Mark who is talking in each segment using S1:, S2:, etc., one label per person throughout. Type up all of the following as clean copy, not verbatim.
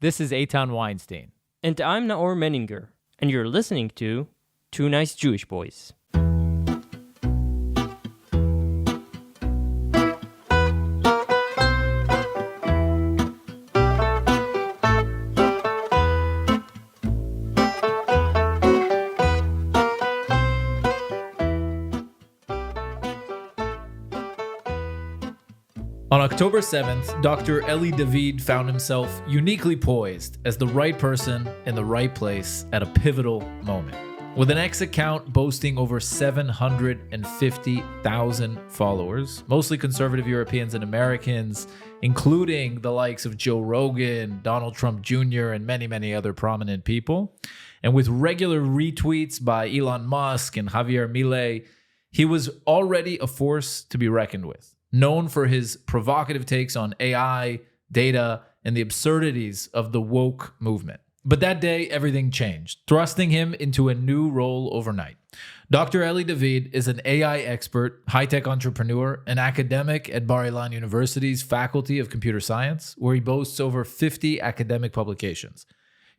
S1: This is Eytan Weinstein.
S2: And I'm Naor Meningher, and you're listening to Two Nice Jewish Boys.
S1: On October 7th, Dr. Eli David found himself uniquely poised as the right person in the right place at a pivotal moment. With an X account boasting over 750,000 followers, mostly conservative Europeans and Americans, including the likes of Joe Rogan, Donald Trump Jr., and many, many other prominent people, and with regular retweets by Elon Musk and Javier Milei, he was already a force to be reckoned with. Known for his provocative takes on AI, data, and the absurdities of the woke movement. But that day, everything changed, thrusting him into a new role overnight. Dr. Eli David is an AI expert, high-tech entrepreneur, and academic at Bar-Ilan University's Faculty of Computer Science, where he boasts over 50 academic publications.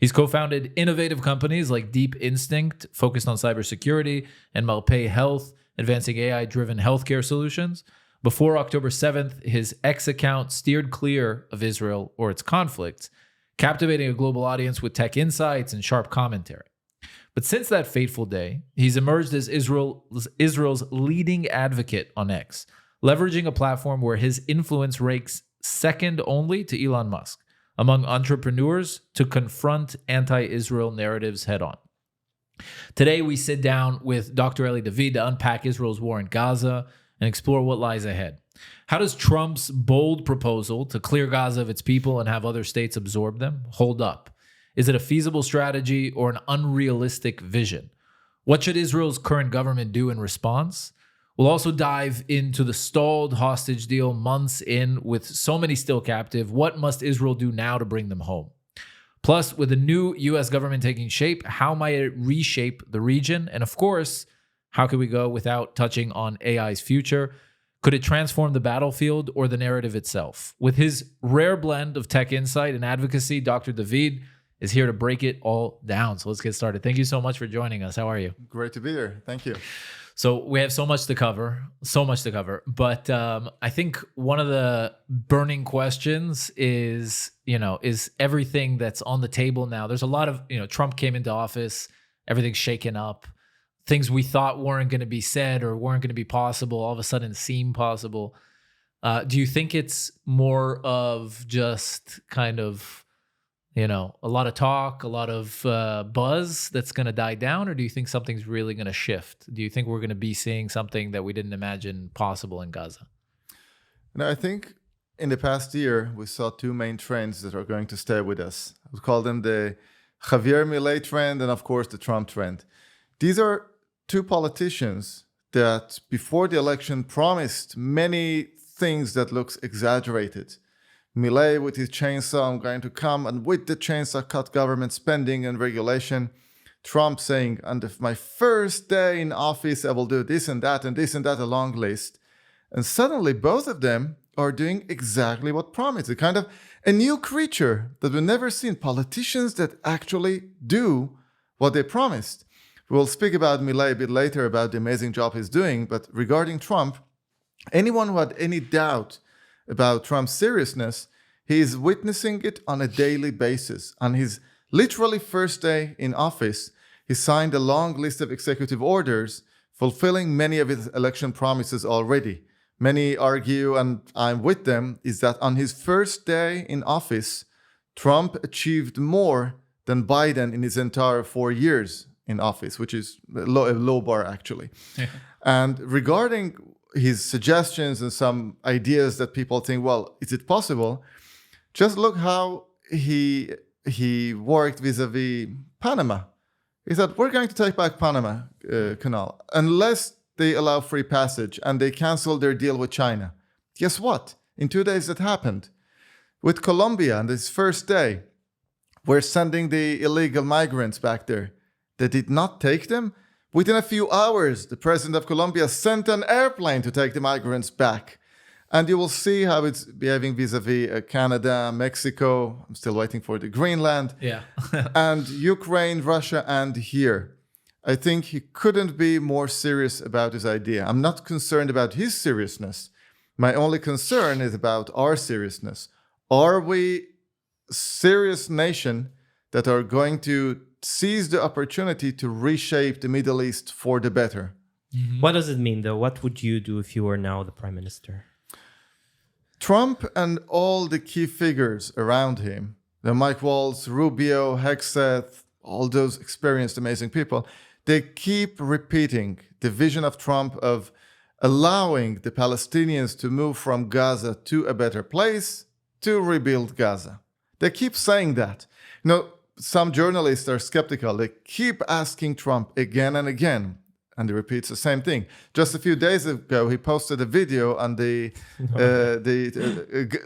S1: He's co-founded innovative companies like Deep Instinct, focused on cybersecurity, and Marpai Health, advancing AI-driven healthcare solutions. Before October 7th, his X account steered clear of Israel or its conflicts, captivating a global audience with tech insights and sharp commentary. But since that fateful day, he's emerged as Israel's leading advocate on X, leveraging a platform where his influence ranks second only to Elon Musk among entrepreneurs to confront anti-Israel narratives head-on. Today, we sit down with Dr. Eli David to unpack Israel's war in Gaza, and explore what lies ahead. How does Trump's bold proposal to clear Gaza of its people and have other states absorb them hold up? Is it a feasible strategy or an unrealistic vision? What should Israel's current government do in response? We'll also dive into the stalled hostage deal months in with so many still captive. What must Israel do now to bring them home? Plus, with the new U.S. government taking shape, how might it reshape the region? And of course, how could we go without touching on AI's future? Could it transform the battlefield or the narrative itself? With his rare blend of tech insight and advocacy, Dr. David is here to break it all down. So let's get started. Thank you so much for joining us. How are you?
S3: Great to be here. Thank you.
S1: So we have so much to cover. But I think one of the burning questions is everything that's on the table now. There's a lot of, Trump came into office, everything's shaken up. Things we thought weren't going to be said or weren't going to be possible all of a sudden seem possible. Do you think it's more of just kind of, a lot of talk, a lot of buzz that's going to die down? Or do you think something's really going to shift? Do you think we're going to be seeing something that we didn't imagine possible in Gaza?
S3: No, I think in the past year, we saw two main trends that are going to stay with us. I would call them the Javier Milei trend and, of course, the Trump trend. These are two politicians that before the election promised many things that looks exaggerated. Milei with his chainsaw, I'm going to come and with the chainsaw cut government spending and regulation. Trump saying, on my first day in office, I will do this and that and this and that, a long list. And suddenly both of them are doing exactly what promised. A kind of a new creature that we've never seen. Politicians that actually do what they promised. We'll speak about Milei a bit later about the amazing job he's doing, but regarding Trump, anyone who had any doubt about Trump's seriousness, he is witnessing it on a daily basis. On his literally first day in office, he signed a long list of executive orders fulfilling many of his election promises already. Many argue, and I'm with them, is that on his first day in office, Trump achieved more than Biden in his entire 4 years in office, which is a low bar, actually. Yeah. And regarding his suggestions and some ideas that people think, well, is it possible? Just look how he worked vis-a-vis Panama. He said, we're going to take back Panama Canal unless they allow free passage and they cancel their deal with China. Guess what? In 2 days it happened. With Colombia, on this first day, we're sending the illegal migrants back there. They did not take them. Within a few hours, the president of Colombia sent an airplane to take the migrants back. And you will see how it's behaving vis-a-vis Canada, Mexico. I'm still waiting for the Greenland.
S1: Yeah.
S3: And Ukraine, Russia, and here. I think he couldn't be more serious about his idea. I'm not concerned about his seriousness. My only concern is about our seriousness. Are we a serious nation that are going to seize the opportunity to reshape the Middle East for the better?
S2: What does it mean, though? What would you do if you were now the prime minister?
S3: Trump and all the key figures around him, the Mike Waltz, Rubio, Hegseth, all those experienced, amazing people, they keep repeating the vision of Trump of allowing the Palestinians to move from Gaza to a better place, to rebuild Gaza. They keep saying that. You know, some journalists are skeptical. They keep asking Trump again and again, and he repeats the same thing. Just a few days ago, he posted a video on the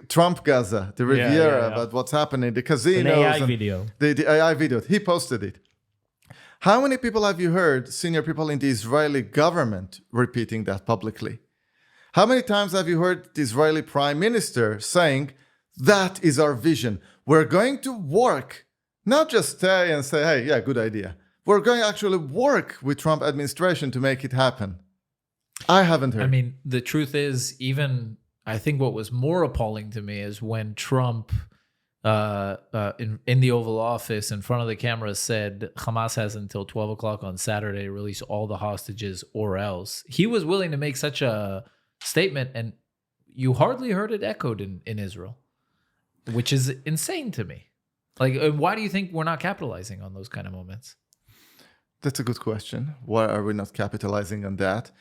S3: Trump Gaza, the Riviera, about what's happening, the casinos.
S2: An AI video.
S3: The AI video. He posted it. How many people have you heard, senior people in the Israeli government, repeating that publicly? How many times have you heard the Israeli prime minister saying, that is our vision. We're going to work, not just stay and say, hey, yeah, good idea. We're going to actually work with Trump administration to make it happen. I haven't heard.
S1: I mean, the truth is, even I think what was more appalling to me is when Trump in the Oval Office in front of the camera said Hamas has until 12 o'clock on Saturday to release all the hostages or else. He was willing to make such a statement, and you hardly heard it echoed in Israel, which is insane to me. Like, why do you think we're not capitalizing on those kind of moments?
S3: That's a good question. Why are we not capitalizing on that?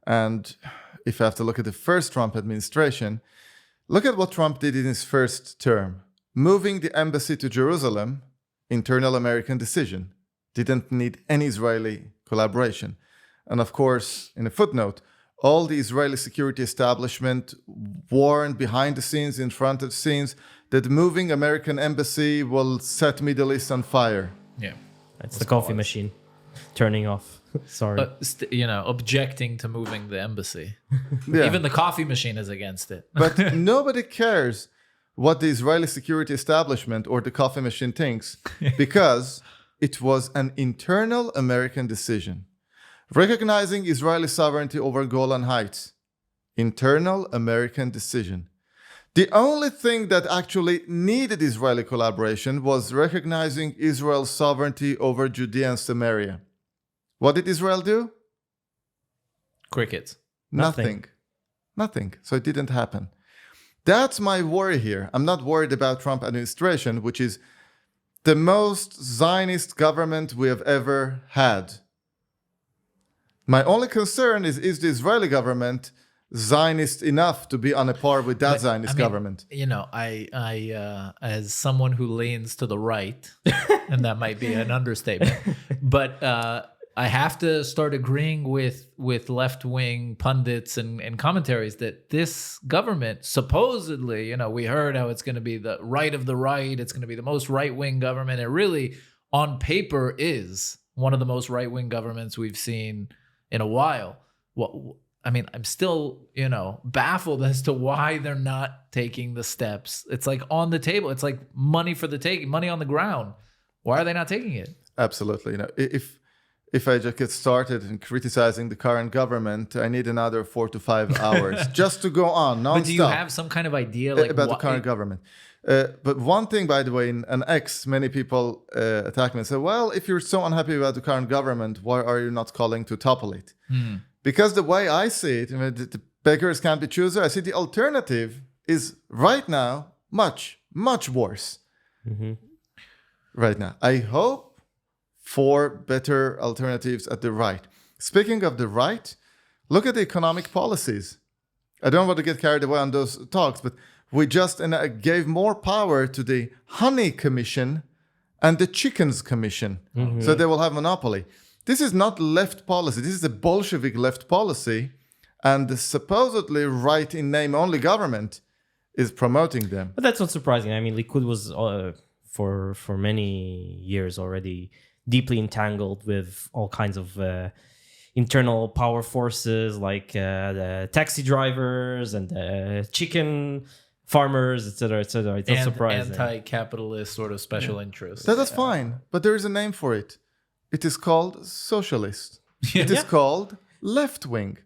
S3: And if I have to look at the first Trump administration, look at what Trump did in his first term. Moving the embassy to Jerusalem, internal American decision. Didn't need any Israeli collaboration. And of course, in a footnote, all the Israeli security establishment warned behind the scenes, in front of the scenes, that moving American embassy will set Middle East on fire.
S1: Yeah.
S2: It's the coffee machine turning off. Sorry.
S1: Objecting to moving the embassy.
S3: Yeah.
S1: Even the coffee machine is against it.
S3: But nobody cares what the Israeli security establishment or the coffee machine thinks, because it was an internal American decision. Recognizing Israeli sovereignty over Golan Heights. Internal American decision. The only thing that actually needed Israeli collaboration was recognizing Israel's sovereignty over Judea and Samaria. What did Israel do?
S1: Crickets.
S3: Nothing. So it didn't happen. That's my worry here. I'm not worried about Trump administration, which is the most Zionist government we have ever had. My only concern is the Israeli government Zionist enough to be on a par with that Zionist government?
S1: You know, I as someone who leans to the right, and that might be an understatement, but I have to start agreeing with left-wing pundits and commentaries that this government supposedly, you know, we heard how it's going to be the right of the right, it's going to be the most right-wing government. It really, on paper, is one of the most right-wing governments we've seen in a while. I mean, I'm still, baffled as to why they're not taking the steps. It's like on the table. It's like money for the taking, money on the ground. Why are they not taking it?
S3: Absolutely. If I just get started in criticizing the current government, I need another 4 to 5 hours just to go on nonstop.
S1: But do you have some kind of idea
S3: about the current government? But one thing, by the way, in an X, many people attack me and say, well, if you're so unhappy about the current government, why are you not calling to topple it? Because the way I see it, the beggars can't be choosers. I see the alternative is right now much, much worse. Right now. I hope for better alternatives at the right. Speaking of the right, look at the economic policies. I don't want to get carried away on those talks, but we just gave more power to the Honey Commission and the Chickens Commission. So they will have monopoly. This is not left policy. This is a Bolshevik left policy. And the supposedly right in name only government is promoting them.
S2: But that's not surprising. I mean, Likud was for many years already deeply entangled with all kinds of internal power forces like the taxi drivers and the chicken farmers, etc., etc. It's not
S1: And
S2: surprising.
S1: anti-capitalist sort of special interests.
S3: That's fine, but there is a name for it. It is called socialist. It is called left wing.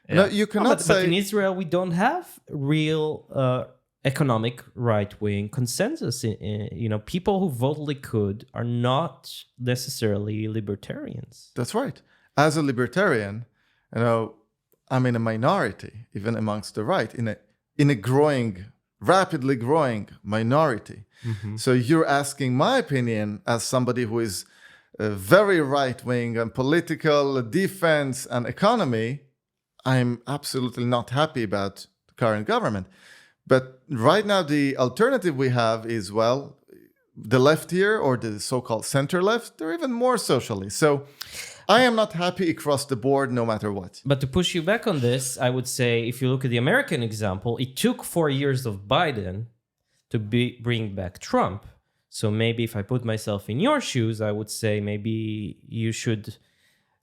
S3: No, you cannot
S2: but in Israel, we don't have real economic right-wing consensus. People who vote Likud are not necessarily libertarians.
S3: That's right. As a libertarian, I'm in a minority, even amongst the right, in a growing, rapidly growing minority. Mm-hmm. So you're asking my opinion as somebody who is very right-wing on political, defense, and economy. I'm absolutely not happy about the current government. But right now, the alternative we have is, the left here, or the so-called center left, they're even more socialist. So I am not happy across the board, no matter what.
S2: But to push you back on this, I would say, if you look at the American example, it took 4 years of Biden to bring back Trump. So maybe if I put myself in your shoes, I would say maybe you should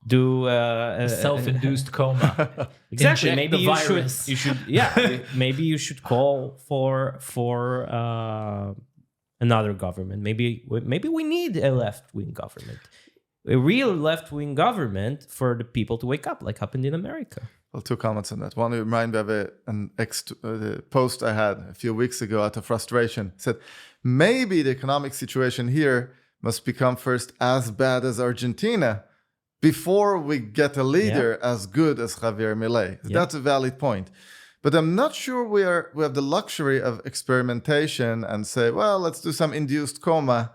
S2: do a
S1: self-induced coma.
S2: Exactly.
S1: Inject
S2: maybe
S1: the
S2: you
S1: virus.
S2: should. Yeah. Maybe you should call for another government. Maybe we need a left-wing government, a real left-wing government for the people to wake up, like happened in America.
S3: Well, 2 comments on that. One, it reminded me of the post I had a few weeks ago out of frustration. It said, maybe the economic situation here must become first as bad as Argentina before we get a leader as good as Javier Milei. Yeah. That's a valid point. But I'm not sure we have the luxury of experimentation and say, let's do some induced coma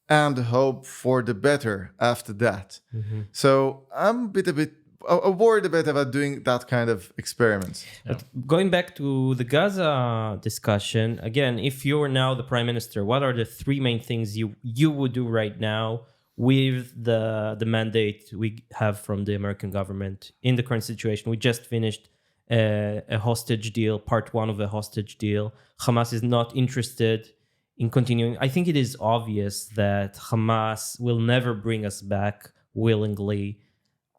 S3: and hope for the better after that. Mm-hmm. So I'm worried a bit about doing that kind of experiments.
S2: But going back to the Gaza discussion, again, if you're now the prime minister, what are the 3 main things you would do right now with the mandate we have from the American government in the current situation? We just finished a hostage deal, part 1 of a hostage deal. Hamas is not interested in continuing. I think it is obvious that Hamas will never bring us back willingly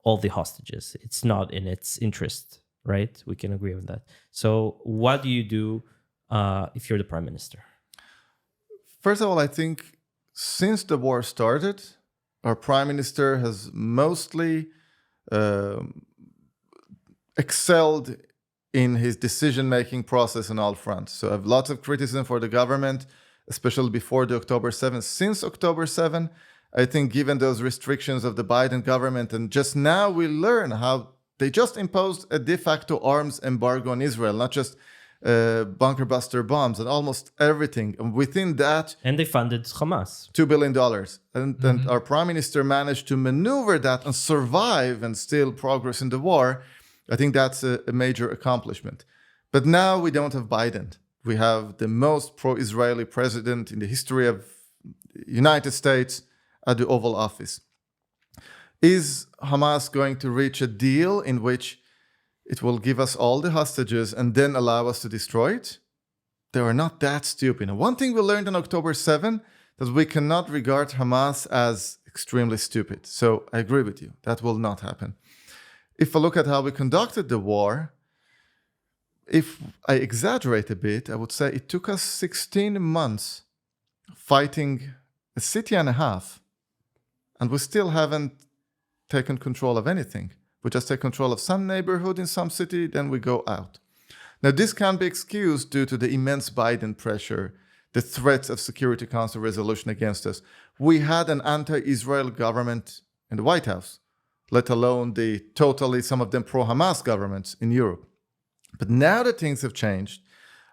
S2: all the hostages. It's not in its interest, right? We can agree on that. So what do you do if you're the prime minister?
S3: First of all, I think since the war started, our prime minister has mostly excelled in his decision-making process on all fronts. So I have lots of criticism for the government, especially before the October 7th. Since October 7th, I think given those restrictions of the Biden government, and just now we learn how they just imposed a de facto arms embargo on Israel, not just bunker buster bombs and almost everything. And within that...
S2: And they funded Hamas.
S3: $2 billion. And our prime minister managed to maneuver that and survive and still progress in the war. I think that's a major accomplishment. But now we don't have Biden. We have the most pro-Israeli president in the history of the United States at the Oval Office. Is Hamas going to reach a deal in which it will give us all the hostages and then allow us to destroy it? They are not that stupid. And one thing we learned on October 7, that we cannot regard Hamas as extremely stupid. So I agree with you. That will not happen. If I look at how we conducted the war, if I exaggerate a bit, I would say it took us 16 months fighting a city and a half, and we still haven't taken control of anything. We just take control of some neighborhood in some city, then we go out. Now, this can be excused due to the immense Biden pressure, the threats of Security Council resolution against us. We had an anti-Israel government in the White House, let alone the totally, some of them pro-Hamas governments in Europe. But now that things have changed,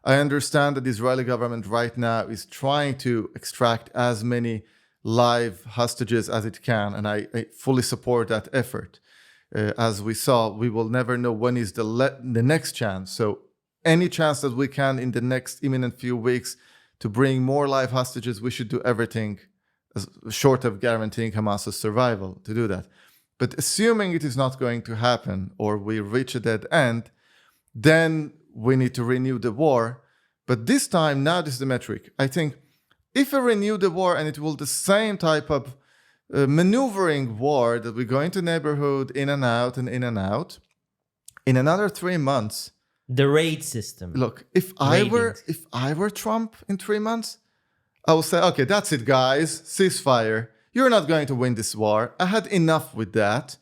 S3: I understand that the Israeli government right now is trying to extract as many live hostages as it can, and I fully support that effort. As we saw, we will never know when is the next chance. So any chance that we can in the next imminent few weeks to bring more live hostages, we should do everything short of guaranteeing Hamas's survival to do that. But assuming it is not going to happen, or we reach a dead end, then we need to renew the war. But this time, now this is the metric. I think if we renew the war and it will the same type of maneuvering war that we go into neighborhood in and out and in and out. In another 3 months,
S2: The raid system.
S3: look, if I were Trump in 3 months, I would say, okay, that's it, guys. Ceasefire. You're not going to win this war. I had enough with that.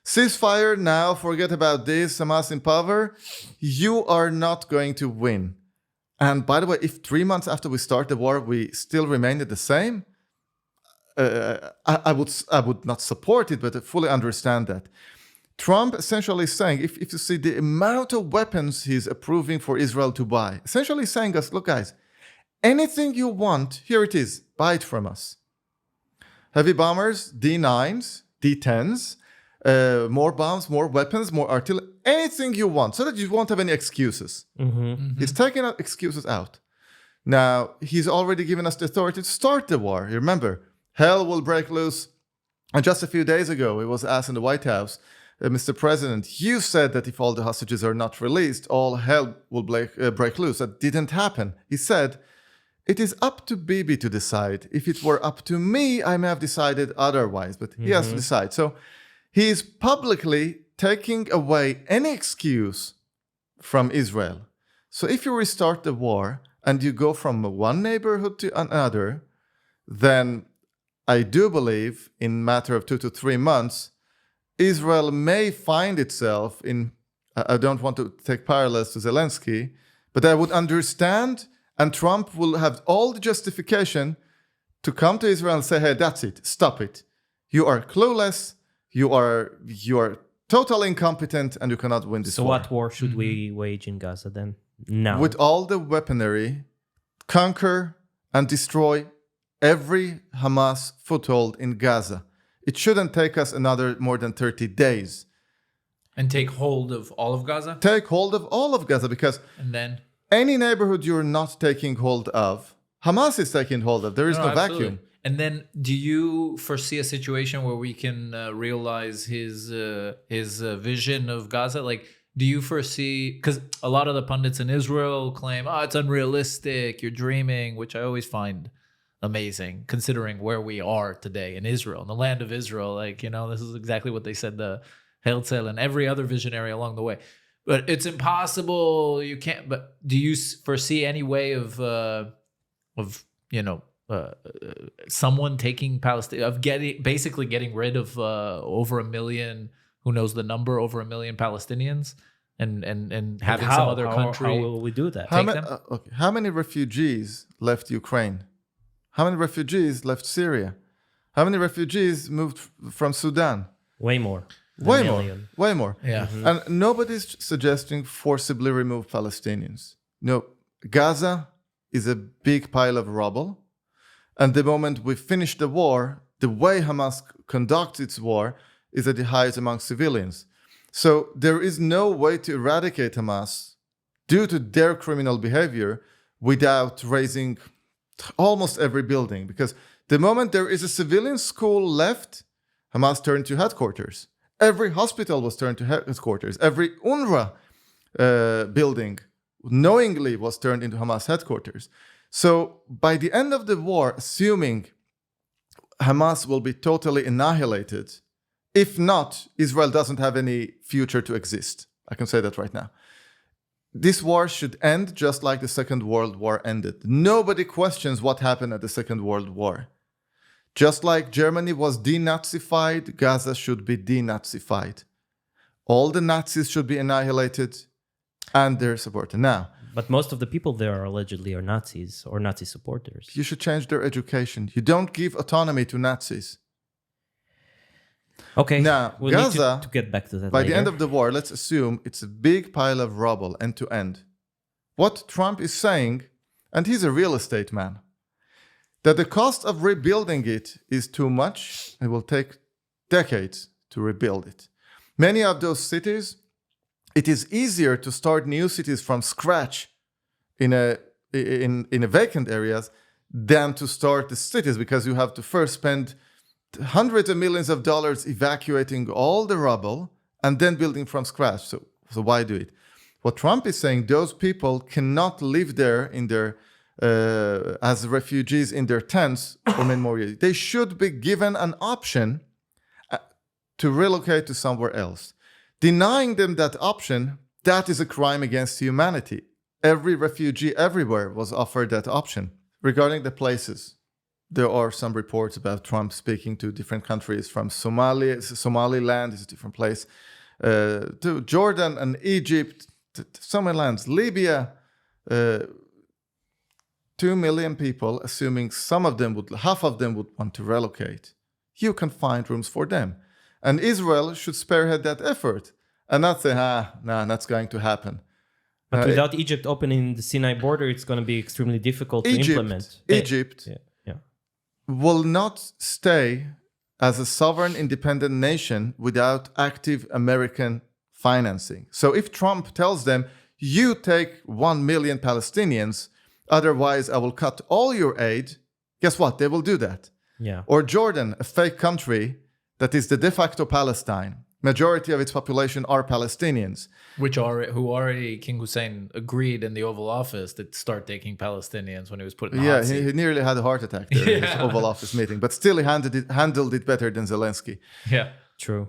S3: Ceasefire now. Forget about this. Hamas in power. You are not going to win. And by the way, if 3 months after we start the war, we still remained the same, I would not support it, but I fully understand that. Trump essentially is saying, if you see the amount of weapons he's approving for Israel to buy, essentially saying us, look, guys, anything you want, here it is, buy it from us. Heavy bombers, D9s, D10s, more bombs, more weapons, more artillery, anything you want, so that you won't have any excuses. He's taking out excuses out. Now, he's already given us the authority to start the war. You remember, hell will break loose. And just a few days ago, it was asked in the White House, Mr. President, you said that if all the hostages are not released, all hell will break loose. That didn't happen. He said, it is up to Bibi to decide. If it were up to me, I may have decided otherwise, but he has to decide. So he is publicly taking away any excuse from Israel. So if you restart the war and you go from one neighborhood to another, then I do believe in a matter of 2 to 3 months, Israel may find itself in, I don't want to take parallels to Zelensky, but I would understand, and Trump will have all the justification to come to Israel and say, hey, that's it, stop it. You are clueless, you are totally incompetent, and you cannot win this war.
S2: So what war should we wage in Gaza then? Now.
S3: With all the weaponry, conquer and destroy every Hamas foothold in Gaza. It shouldn't take us another more than 30 days.
S1: And take hold of all of Gaza?
S3: Take hold of all of Gaza, because
S1: And then?
S3: any neighborhood you're not taking hold of, Hamas is taking hold of. There is no
S1: absolutely.
S3: vacuum.
S1: And then do you foresee a situation where we can realize his vision of Gaza? Like, do you foresee, because a lot of the pundits in Israel claim, oh, it's unrealistic, you're dreaming, which I always find amazing, considering where we are today in Israel, in the land of Israel. Like, you know, this is exactly what they said, the Herzl and every other visionary along the way. But it's impossible, you can't, but do you foresee any way of someone taking Palestine, of basically getting rid of over 1 million, who knows the number, over 1 million Palestinians, and having some other country?
S2: How will we do that?
S3: How many refugees left Ukraine? How many refugees left Syria? How many refugees moved from Sudan?
S2: Way more.
S3: Way more.
S1: Yeah.
S3: And nobody's suggesting forcibly remove Palestinians. No, Gaza is a big pile of rubble. And the moment we finish the war, the way Hamas conducts its war is at the highest among civilians. So there is no way to eradicate Hamas due to their criminal behavior without raising almost every building. Because the moment there is a civilian school left, Hamas turned to headquarters. Every hospital was turned to headquarters. Every UNRWA building knowingly was turned into Hamas headquarters. So by the end of the war, assuming Hamas will be totally annihilated, if not, Israel doesn't have any future to exist. I can say that right now. This war should end just like the Second World War ended. Nobody questions what happened at the Second World War. Just like Germany was denazified, Gaza should be denazified. All the Nazis should be annihilated and their supporters. Now,
S2: but most of the people there allegedly are Nazis or Nazi supporters.
S3: You should change their education. You don't give autonomy to Nazis.
S2: Okay.
S3: Now,
S2: we'll
S3: Gaza,
S2: need to get back to that
S3: by
S2: later.
S3: the end of the war, let's assume it's a big pile of rubble end to end. What Trump is saying, and he's a real estate man, that the cost of rebuilding it is too much. It will take decades to rebuild it. Many of those cities, it is easier to start new cities from scratch in a vacant areas than to start the cities, because you have to first spend hundreds of millions of dollars evacuating all the rubble and then building from scratch. So why do it? What Trump is saying, those people cannot live there in their as refugees in their tents or Meningher. They should be given an option to relocate to somewhere else. Denying them that option, that is a crime against humanity. Every refugee everywhere was offered that option. Regarding the places, there are some reports about Trump speaking to different countries, from Somaliland is a different place, to Jordan and Egypt, to so many lands, Libya. 2 million people, assuming half of them would want to relocate. You can find rooms for them. And Israel should spearhead that effort and not say, that's going to happen.
S2: But without Egypt opening the Sinai border, it's going to be extremely difficult to implement.
S3: Egypt will not stay as a sovereign, independent nation without active American financing. So if Trump tells them, you take 1 million Palestinians, otherwise I will cut all your aid, guess what? They will do that.
S2: Yeah.
S3: Or Jordan, a fake country that is the de facto Palestine. Majority of its population are Palestinians.
S1: Who already King Hussein agreed in the Oval Office to start taking Palestinians when he was put in the hot seat.
S3: He nearly had a heart attack there in his Oval Office meeting, but still he handled it better than Zelensky.
S1: Yeah,
S2: true.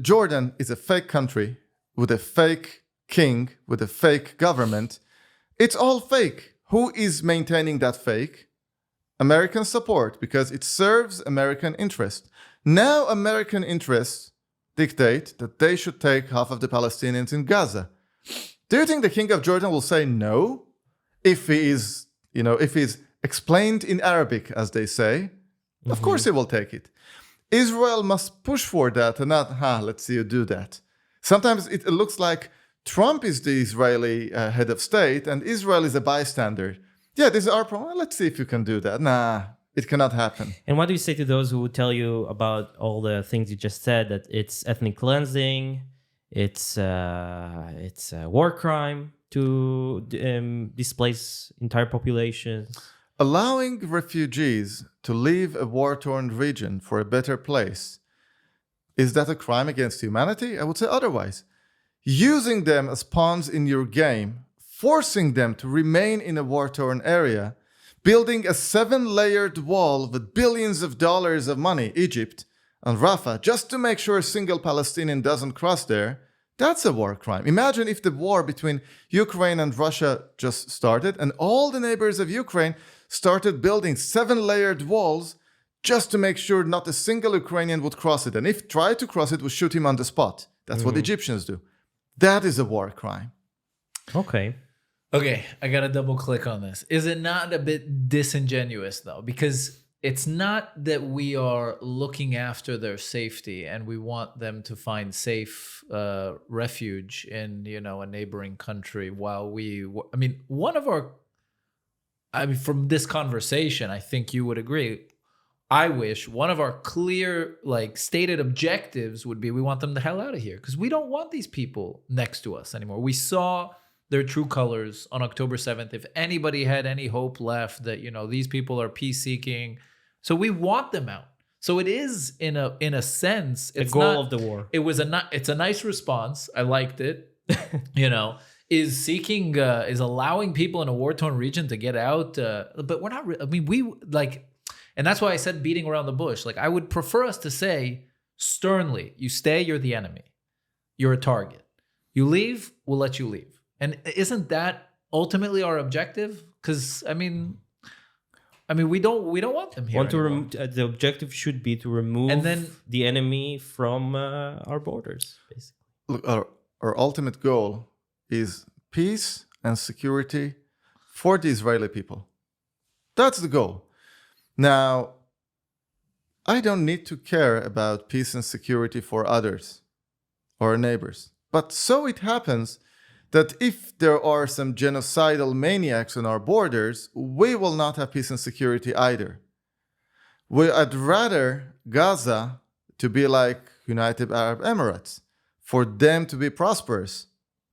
S3: Jordan is a fake country with a fake king, with a fake government. It's all fake. Who is maintaining that fake? American support, because it serves American interest. Now American interests dictate that they should take half of the Palestinians in Gaza. Do you think the king of Jordan will say no if he's explained in Arabic, as they say? Mm-hmm. Of course he will take it. Israel must push for that and not, let's see you do that. Sometimes it looks like Trump is the Israeli head of state and Israel is a bystander. Yeah, this is our problem. Let's see if you can do that. It cannot happen.
S2: And what do you say to those who tell you about all the things you just said, that it's ethnic cleansing, it's a war crime to displace entire populations?
S3: Allowing refugees to leave a war-torn region for a better place, is that a crime against humanity? I would say otherwise. Using them as pawns in your game, forcing them to remain in a war-torn area, building a 7-layered wall with billions of dollars of money, Egypt and Rafah, just to make sure a single Palestinian doesn't cross there, that's a war crime. Imagine if the war between Ukraine and Russia just started and all the neighbors of Ukraine started building 7-layered walls just to make sure not a single Ukrainian would cross it. And if tried to cross it, would shoot him on the spot. That's what Egyptians do. That is a war crime.
S2: Okay,
S1: I got to double click on this. Is it not a bit disingenuous, though? Because it's not that we are looking after their safety and we want them to find safe refuge in, a neighboring country while from this conversation, I think you would agree. I wish one of our clear, stated objectives would be we want them the hell out of here because we don't want these people next to us anymore. We saw their true colors on October 7th. If anybody had any hope left that, these people are peace seeking. So we want them out. So it is in a sense, it's
S2: the goal of the war.
S1: It's a nice response. I liked it. Is allowing people in a war-torn region to get out. But we're not, and that's why I said beating around the bush. I would prefer us to say sternly, you stay, you're the enemy. You're a target. You leave, we'll let you leave. And isn't that ultimately our objective? Because we don't want them here.
S2: The objective should be to remove the enemy from our borders. Basically,
S3: look, our ultimate goal is peace and security for the Israeli people. That's the goal. Now, I don't need to care about peace and security for others or our neighbors. But so it happens that if there are some genocidal maniacs on our borders, we will not have peace and security either. I'd rather Gaza to be like United Arab Emirates, for them to be prosperous.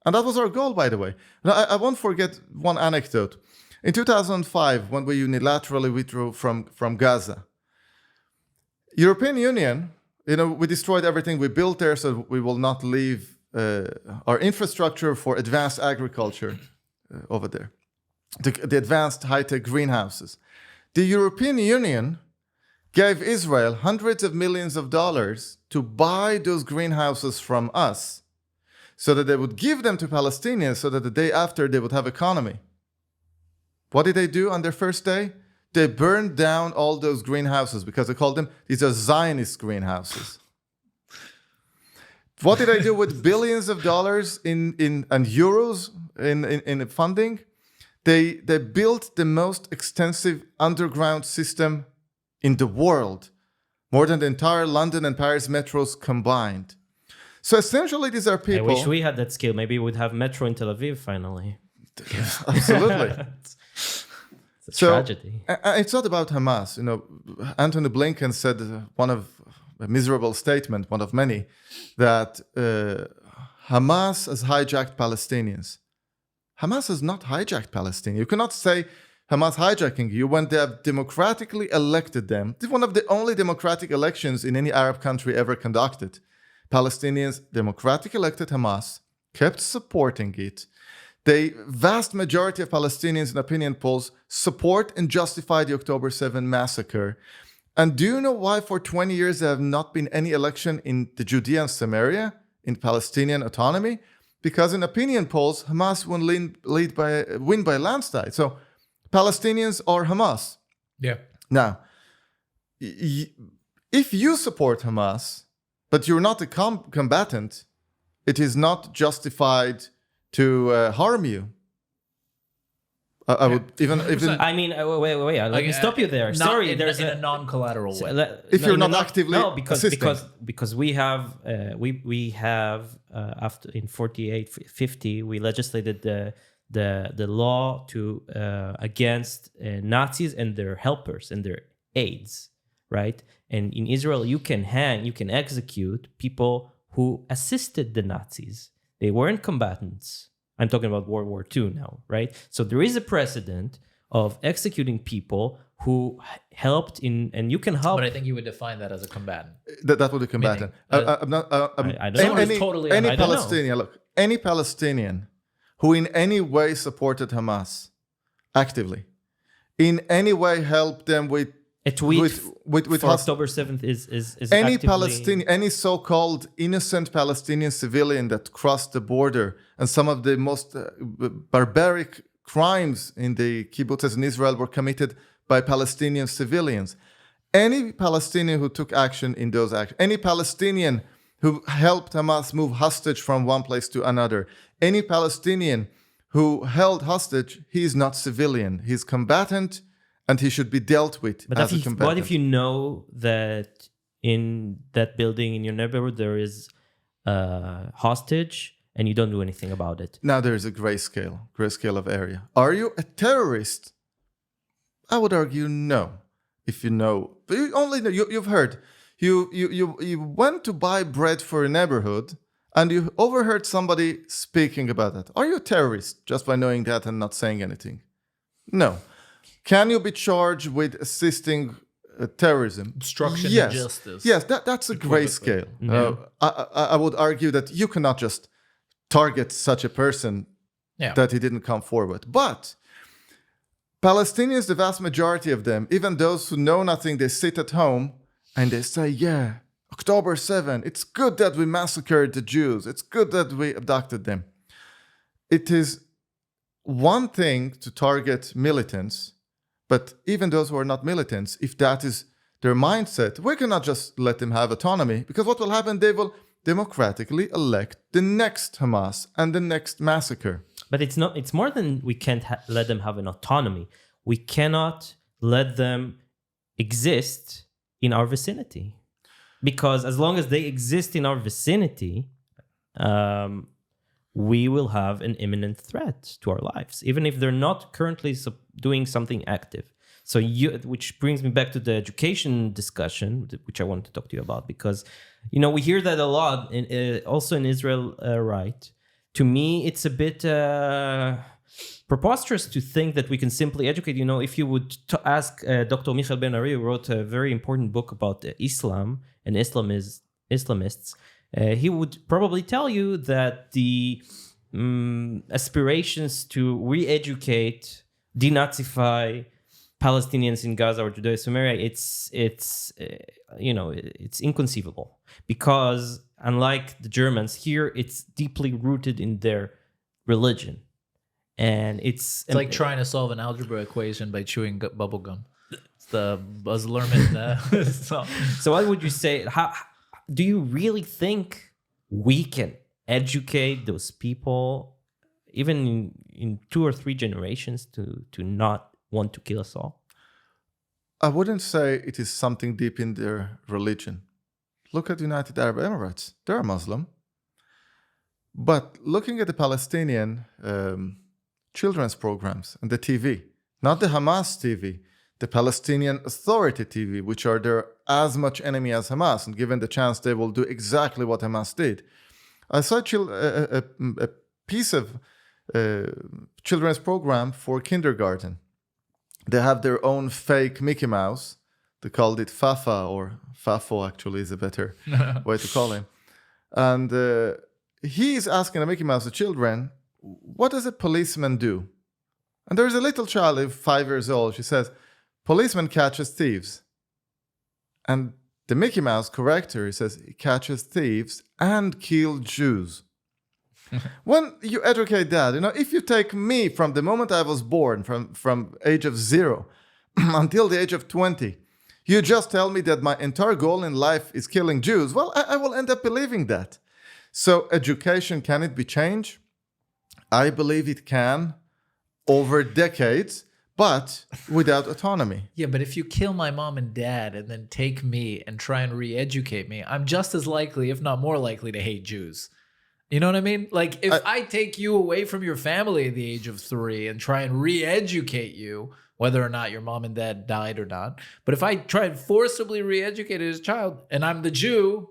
S3: And that was our goal, by the way. Now, I won't forget one anecdote. In 2005, when we unilaterally withdrew from Gaza, European Union, we destroyed everything we built there, so we will not leave our infrastructure for advanced agriculture over there. the advanced high-tech greenhouses. The European Union gave Israel hundreds of millions of dollars to buy those greenhouses from us so that they would give them to Palestinians so that the day after they would have economy. What did they do on their first day? They burned down all those greenhouses because they called them, these are Zionist greenhouses. What did they do with billions of dollars and euros in funding? They built the most extensive underground system in the world, more than the entire London and Paris metros combined. So essentially, these are people.
S2: I wish we had that scale. Maybe we'd have metro in Tel Aviv finally.
S3: Absolutely.
S2: It's a tragedy.
S3: It's not about Hamas. Antony Blinken said a miserable statement, one of many, that Hamas has hijacked Palestinians. Hamas has not hijacked Palestinians. You cannot say Hamas hijacking you when they have democratically elected them. This is one of the only democratic elections in any Arab country ever conducted. Palestinians democratically elected Hamas, kept supporting it. The vast majority of Palestinians in opinion polls support and justify the October 7 massacre. And do you know why for 20 years there have not been any election in the Judea and Samaria, in Palestinian autonomy? Because in opinion polls, Hamas will win by landslide. So Palestinians or Hamas.
S1: Yeah.
S3: Now, if you support Hamas, but you're not a combatant, it is not justified to harm you. I would even.
S2: I mean, wait. Let me stop you there. Sorry,
S1: there's a non-collateral way.
S3: If you're not actively
S2: because we have after in 48-50 we legislated the law to against Nazis and their helpers and their aides, right? And in Israel, you can execute people who assisted the Nazis. They weren't combatants. I'm talking about World War II now, right? So there is a precedent of executing people who helped in, and you can help.
S1: But I think you would define that as a combatant.
S3: That would be combatant.
S2: I don't know.
S3: Any Palestinian, look, any Palestinian who in any way supported Hamas actively, in any way helped them with
S2: a tweet for October 7th is
S3: any
S2: actively...
S3: Palestinian, any so-called innocent Palestinian civilian that crossed the border, and some of the most barbaric crimes in the kibbutzes in Israel were committed by Palestinian civilians. Any Palestinian who took action in those actions, any Palestinian who helped Hamas move hostage from one place to another, any Palestinian who held hostage, he is not civilian. He's combatant, and he should be dealt with as a combatant.
S2: What if you know that in that building in your neighborhood there is a hostage and you don't do anything about it?
S3: Now there is a grayscale of area. Are you a terrorist? I would argue no. If you know, but you only know, you've heard. You went to buy bread for a neighborhood and you overheard somebody speaking about that. Are you a terrorist just by knowing that and not saying anything? No. Can you be charged with assisting terrorism?
S1: Obstruction of justice.
S3: Yes, that's a grayscale. I would argue that you cannot just target such a person that he didn't come forward. But Palestinians, the vast majority of them, even those who know nothing, they sit at home and they say, yeah, October 7, it's good that we massacred the Jews. It's good that we abducted them. It is one thing to target militants, but even those who are not militants, if that is their mindset, we cannot just let them have autonomy, because what will happen? They will democratically elect the next Hamas and the next massacre.
S2: But it's not. It's more than we can't let them have an autonomy. We cannot let them exist in our vicinity, because as long as they exist in our vicinity, we will have an imminent threat to our lives, even if they're not currently doing something active. So, which brings me back to the education discussion, which I wanted to talk to you about, because, we hear that a lot, also in Israel, right? To me, it's a bit preposterous to think that we can simply educate. If you would ask Dr. Michael Ben-Ari, who wrote a very important book about Islam and Islamists, he would probably tell you that the aspirations to re-educate denazify Palestinians in Gaza or Judea, Samaria, it's inconceivable, because unlike the Germans here, it's deeply rooted in their religion, and
S1: It's like trying to solve an algebra equation by chewing bubble gum. It's the Buzz Lerman.
S2: So what would you say? How do you really think we can educate those people, even in 2 or 3 generations, to not want to kill us all?
S3: I wouldn't say it is something deep in their religion. Look at the United Arab Emirates. They're Muslim. But looking at the Palestinian children's programs and the TV, not the Hamas TV, the Palestinian Authority TV, which are their as much enemy as Hamas, and given the chance, they will do exactly what Hamas did. I saw a piece of children's program for kindergarten. They have their own fake Mickey Mouse. They called it Fafa, or Fafo actually is a better way to call him. And he is asking the Mickey Mouse, the children, what does a policeman do? And there's a little child, 5 years old. She says, policeman catches thieves. And the Mickey Mouse corrects her. He says, he catches thieves and kills Jews. When you educate that, if you take me from the moment I was born, from age of 0 until the age of 20, you just tell me that my entire goal in life is killing Jews, well, I will end up believing that. So education, can it be changed? I believe it can over decades, but without autonomy.
S1: Yeah, but if you kill my mom and dad and then take me and try and re-educate me, I'm just as likely, if not more likely, to hate Jews. You know what I mean? Like, if I take you away from your family at the age of 3 and try and re-educate you, whether or not your mom and dad died or not, but if I try and forcibly re-educate as a child and I'm the Jew,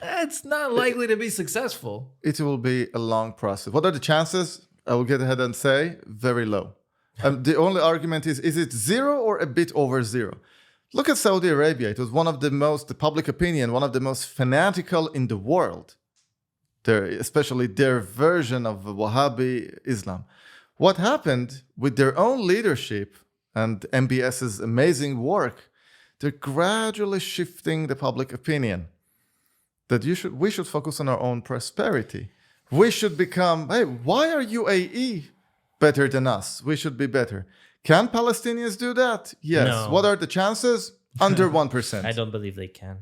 S1: it's not likely to be successful.
S3: It will be a long process. What are the chances? I will get ahead and say very low. The only argument is it 0 or a bit over 0? Look at Saudi Arabia. It was one of the public opinion, one of the most fanatical in the world. Especially their version of Wahhabi Islam. What happened with their own leadership and MBS's amazing work, they're gradually shifting the public opinion that we should focus on our own prosperity. We should become, hey, why are UAE better than us? We should be better. Can Palestinians do that? Yes.
S2: No.
S3: What are the chances? Under 1%.
S2: I don't believe they can.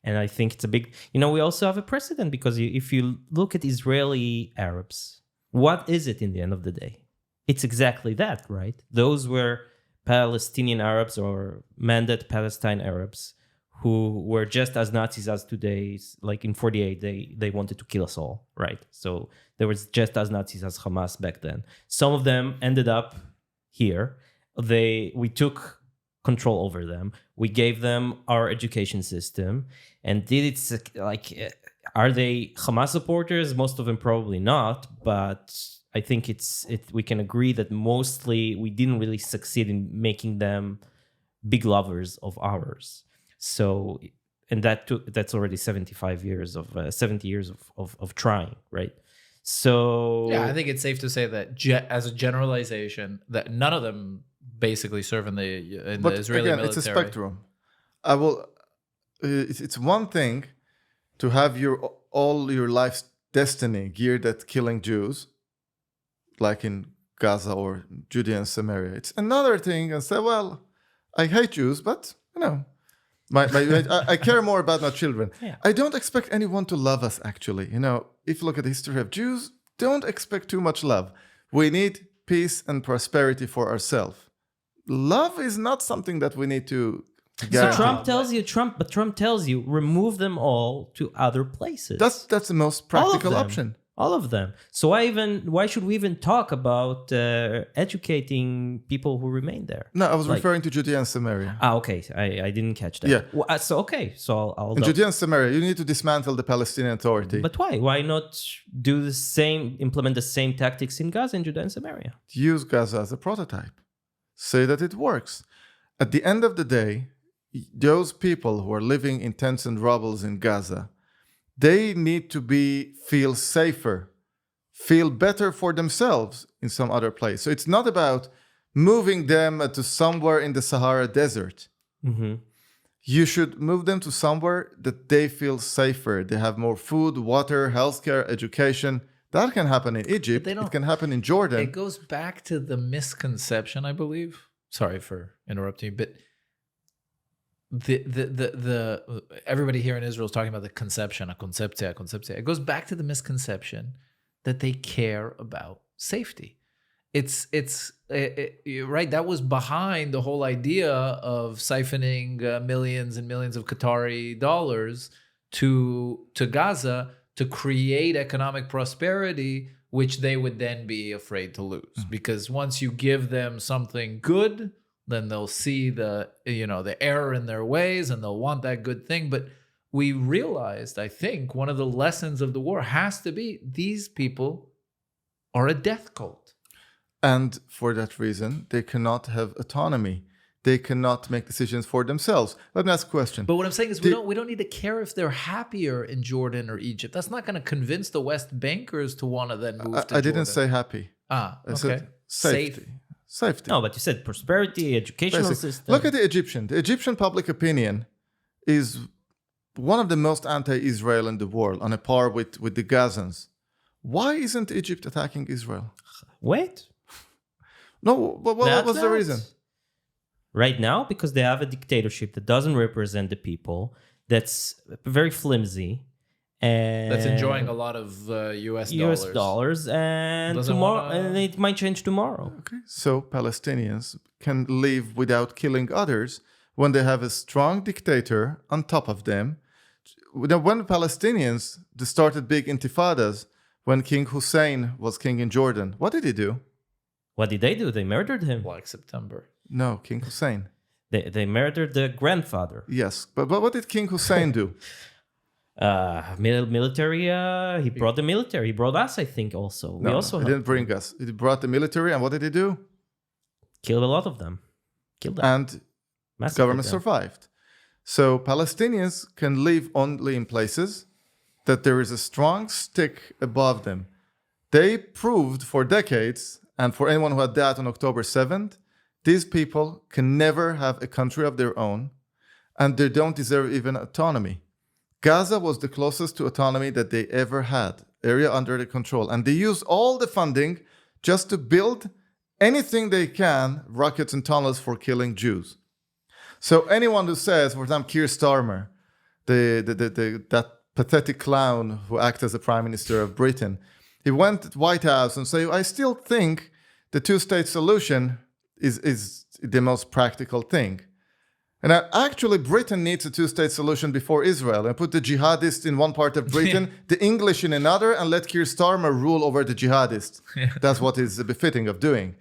S2: And I think it's a big, we also have a precedent, because if you look at Israeli Arabs, what is it in the end of the day? It's exactly that, right? Those were Palestinian Arabs or mandate Palestine Arabs who were just as Nazis as today's, like in 48, they wanted to kill us all, right? So there was just as Nazis as Hamas back then. Some of them ended up here. We took control over them. We gave them our education system, and are they Hamas supporters? Most of them probably not, but I think we can agree that mostly we didn't really succeed in making them big lovers of ours. So, and that's already 70 years of trying, right? So
S1: yeah, I think it's safe to say that as a generalization, that none of them basically serve in the Israeli military.
S3: It's a spectrum. It's one thing to have all your life's destiny geared at killing Jews, like in Gaza or Judea and Samaria. It's another thing and say, well, I hate Jews, but I care more about my children.
S2: Yeah.
S3: I don't expect anyone to love us, actually. If you look at the history of Jews, don't expect too much love. We need peace and prosperity for ourselves. Love is not something that we need to
S2: So Trump tells you, remove them all to other places.
S3: That's the most practical option.
S2: All of them. So why should we even talk about educating people who remain there?
S3: No, I was referring to Judea and Samaria.
S2: Okay. I didn't catch that.
S3: Yeah.
S2: Well, so I'll
S3: in Judea and Samaria, you need to dismantle the Palestinian Authority.
S2: But why? Why not implement the same tactics in Gaza and Judea and Samaria?
S3: Use Gaza as a prototype. Say that it works. At the end of the day, those people who are living in tents and rubbles in Gaza, they need to feel safer, feel better for themselves in some other place. So it's not about moving them to somewhere in the Sahara Desert.
S2: Mm-hmm.
S3: You should move them to somewhere that they feel safer. They have more food, water, healthcare, education. That can happen in Egypt. It can happen in Jordan.
S1: It goes back to the misconception, I believe. Sorry for interrupting you, but the everybody here in Israel is talking about the conception, a concepция. It goes back to the misconception that they care about safety. You're right. That was behind the whole idea of siphoning millions and millions of Qatari dollars to Gaza to create economic prosperity, which they would then be afraid to lose. Because once you give them something good, then they'll see the error in their ways and they'll want that good thing. But we realized, I think, one of the lessons of the war has to be these people are a death cult.
S3: And for that reason, they cannot have autonomy. They cannot make decisions for themselves. Let me ask a question.
S1: But what I'm saying is we don't need to care if they're happier in Jordan or Egypt. That's not going to convince the West bankers to want to then move to Jordan.
S3: I didn't say happy.
S1: I
S3: said safety. Safety.
S2: No, but you said prosperity, educational system.
S3: Look at the Egyptian. The Egyptian public opinion is one of the most anti-Israel in the world, on a par with the Gazans. Why isn't Egypt attacking Israel?
S2: Wait.
S3: No, but what was the reason?
S2: Right now, because they have a dictatorship that doesn't represent the people, that's very flimsy, and
S1: that's enjoying a lot of US
S2: dollars, and and it might change tomorrow.
S3: Okay, so Palestinians can live without killing others when they have a strong dictator on top of them. When Palestinians started big intifadas, when King Hussein was king in Jordan, what did he do?
S2: What did they do? They murdered him.
S1: Like September.
S3: No, King Hussein.
S2: They murdered the grandfather.
S3: Yes, but what did King Hussein do?
S2: Military. He brought the military. He brought us, I think, also.
S3: No, he didn't bring us. He brought the military, and what did he do?
S2: Killed a lot of them. Killed them.
S3: And the government survived. So Palestinians can live only in places that there is a strong stick above them. They proved for decades, and for anyone who had that on October 7th, these people can never have a country of their own, and they don't deserve even autonomy. Gaza was the closest to autonomy that they ever had, area under their control. And they use all the funding just to build anything they can, rockets and tunnels for killing Jews. So anyone who says, for example, Keir Starmer, that pathetic clown who acted as the Prime Minister of Britain, he went to the White House and said, I still think the two-state solution is the most practical thing. And actually, Britain needs a two-state solution before Israel, and put the jihadists in one part of Britain, the English in another, and let Keir Starmer rule over the jihadists. That's what is befitting of doing.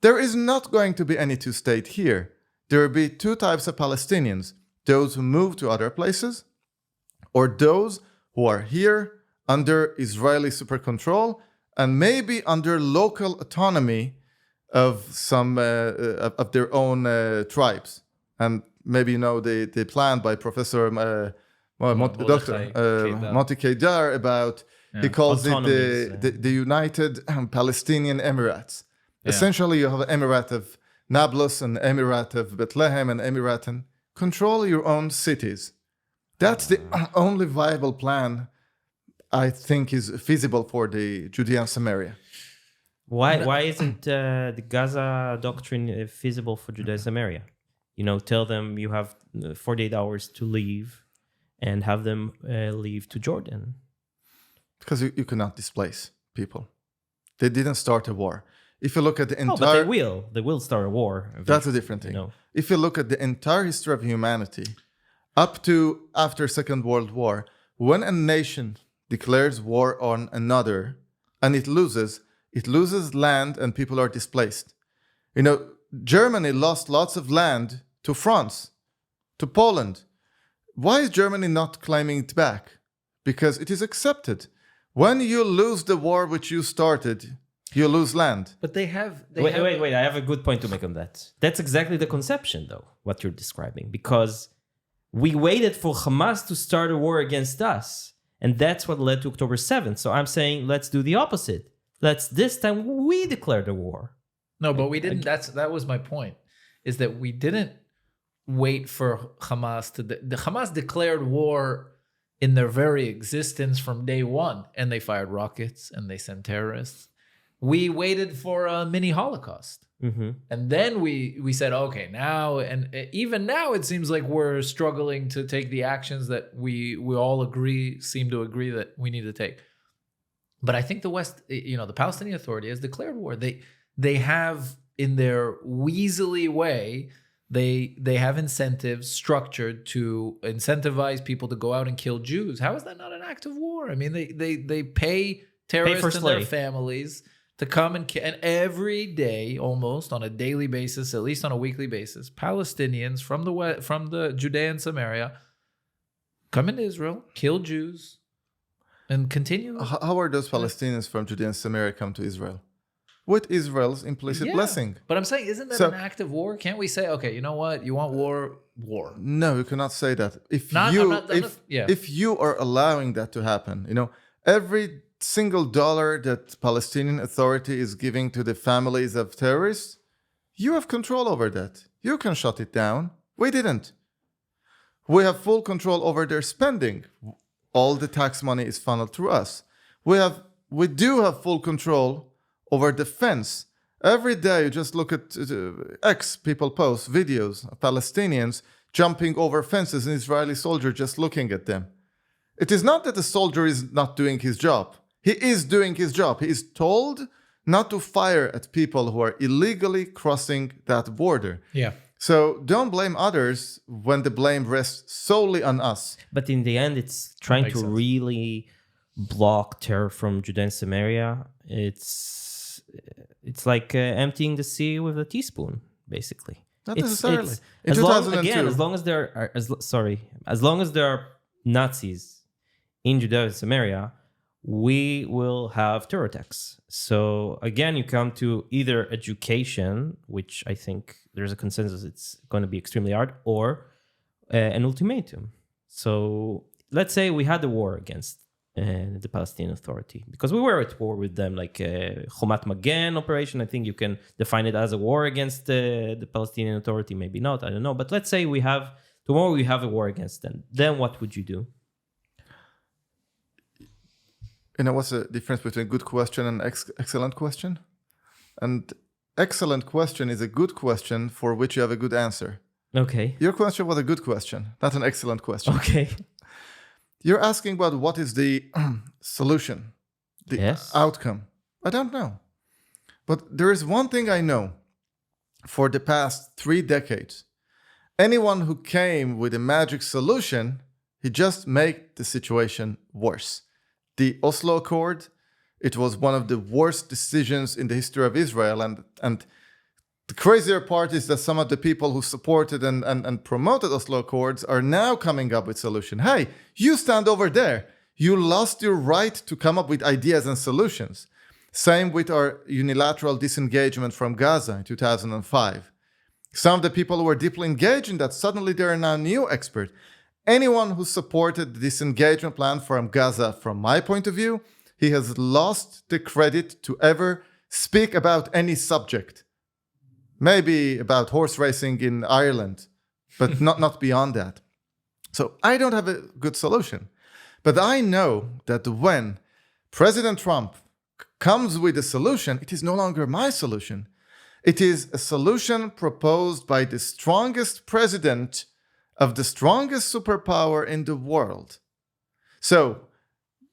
S3: There is not going to be any two-state here. There will be two types of Palestinians, those who move to other places, or those who are here under Israeli super control, and maybe under local autonomy of some of their own tribes. And maybe you know the plan by Professor Dr. Moti Kedar about, he calls it the United Palestinian Emirates. Yeah. Essentially, you have an Emirate of Nablus, an Emirate of Bethlehem, an Emirate, and control your own cities. That's the only viable plan I think is feasible for the Judea and Samaria.
S2: Why isn't the Gaza doctrine feasible for Judea and Samaria? Tell them you have 48 hours to leave and have them leave to Jordan.
S3: Because you cannot displace people. They didn't start a war. If you look at the entire...
S2: but they will. They will start a war.
S3: That's a different thing. If you look at the entire history of humanity, up to after Second World War, when a nation declares war on another and it loses land and people are displaced. Germany lost lots of land to France, to Poland. Why is Germany not claiming it back? Because it is accepted. When you lose the war which you started, you lose land.
S2: But wait, I have a good point to make on that. That's exactly the conception, though, what you're describing. Because we waited for Hamas to start a war against us. And that's what led to October 7th. So I'm saying, let's do the opposite. This time we declare the war.
S1: No, but we didn't. That was my point. Is that we didn't wait for Hamas to. The Hamas declared war in their very existence from day one, and they fired rockets and they sent terrorists. We waited for a mini Holocaust.
S2: Mm-hmm.
S1: And then we said, okay, now, and even now it seems like we're struggling to take the actions that we all seem to agree that we need to take. But I think the West, the Palestinian Authority has declared war. They have, in their weaselly way, they have incentives structured to incentivize people to go out and kill Jews. How is that not an act of war? I mean, they pay terrorists and their families to come and every day, almost on a daily basis, at least on a weekly basis, Palestinians from the Judea and Samaria come into Israel, kill Jews, and continue.
S3: How are those Palestinians from Judea and Samaria come to Israel? With Israel's implicit blessing.
S1: But I'm saying, isn't that an act of war? Can't we say, okay, you know what? You want war, war.
S3: No, you cannot say that. If you are allowing that to happen, every single dollar that Palestinian Authority is giving to the families of terrorists, you have control over that. You can shut it down. We didn't. We have full control over their spending. All the tax money is funneled through us. We do have full control over defense. Every day, you just look at X, people post videos of Palestinians jumping over fences, an Israeli soldier just looking at them. It is not that the soldier is not doing his job. He is doing his job. He is told not to fire at people who are illegally crossing that border.
S1: Yeah.
S3: So don't blame others when the blame rests solely on us.
S2: But in the end, it's trying to really block terror from Judea and Samaria. It's like emptying the sea with a teaspoon, basically.
S3: Not necessarily. In
S2: as
S3: 2002,
S2: long as there are Nazis in Judea and Samaria, we will have terror attacks. So again, you come to either education, which I think there's a consensus it's going to be extremely hard, or an ultimatum. So let's say we had a war against the Palestinian Authority, because we were at war with them, like Chomat Magen operation. I think you can define it as a war against the Palestinian Authority, maybe not, I don't know. But let's say tomorrow we have a war against them. Then what would you do?
S3: What's the difference between good question and excellent question? And excellent question is a good question for which you have a good answer.
S2: Okay.
S3: Your question was a good question, not an excellent question.
S2: Okay.
S3: You're asking about what is the solution, the outcome. I don't know. But there is one thing I know. For the past 3 decades, anyone who came with a magic solution, he just made the situation worse. The Oslo Accord, it was one of the worst decisions in the history of Israel. And the crazier part is that some of the people who supported and promoted Oslo Accords are now coming up with solutions. Hey, you stand over there. You lost your right to come up with ideas and solutions. Same with our unilateral disengagement from Gaza in 2005. Some of the people who were deeply engaged in that, suddenly they are now new experts. Anyone who supported the disengagement plan from Gaza, from my point of view, he has lost the credit to ever speak about any subject. Maybe about horse racing in Ireland, but not beyond that. So I don't have a good solution. But I know that when President Trump comes with a solution, it is no longer my solution. It is a solution proposed by the strongest president of the strongest superpower in the world. So,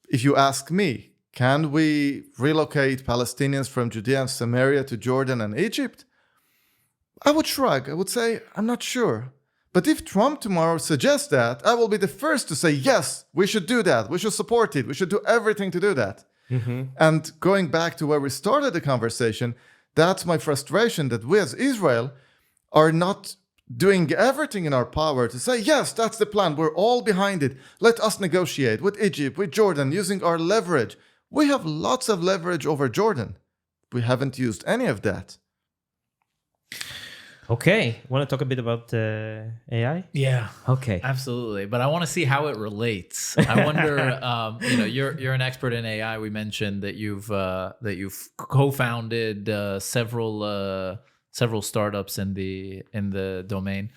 S3: if you ask me, can we relocate Palestinians from Judea and Samaria to Jordan and Egypt? I would shrug. I would say, I'm not sure. But if Trump tomorrow suggests that, I will be the first to say, yes, we should do that. We should support it. We should do everything to do that. Mm-hmm. And going back to where we started the conversation, that's my frustration that we as Israel are not doing everything in our power to say, yes, that's the plan. We're all behind it. Let us negotiate with Egypt, with Jordan, using our leverage. We have lots of leverage over Jordan. We haven't used any of that.
S2: Okay. Want to talk a bit about AI?
S1: Yeah.
S2: Okay.
S1: Absolutely, but I want to see how it relates. I wonder, you're an expert in AI. We mentioned that you've co-founded several startups in the domain.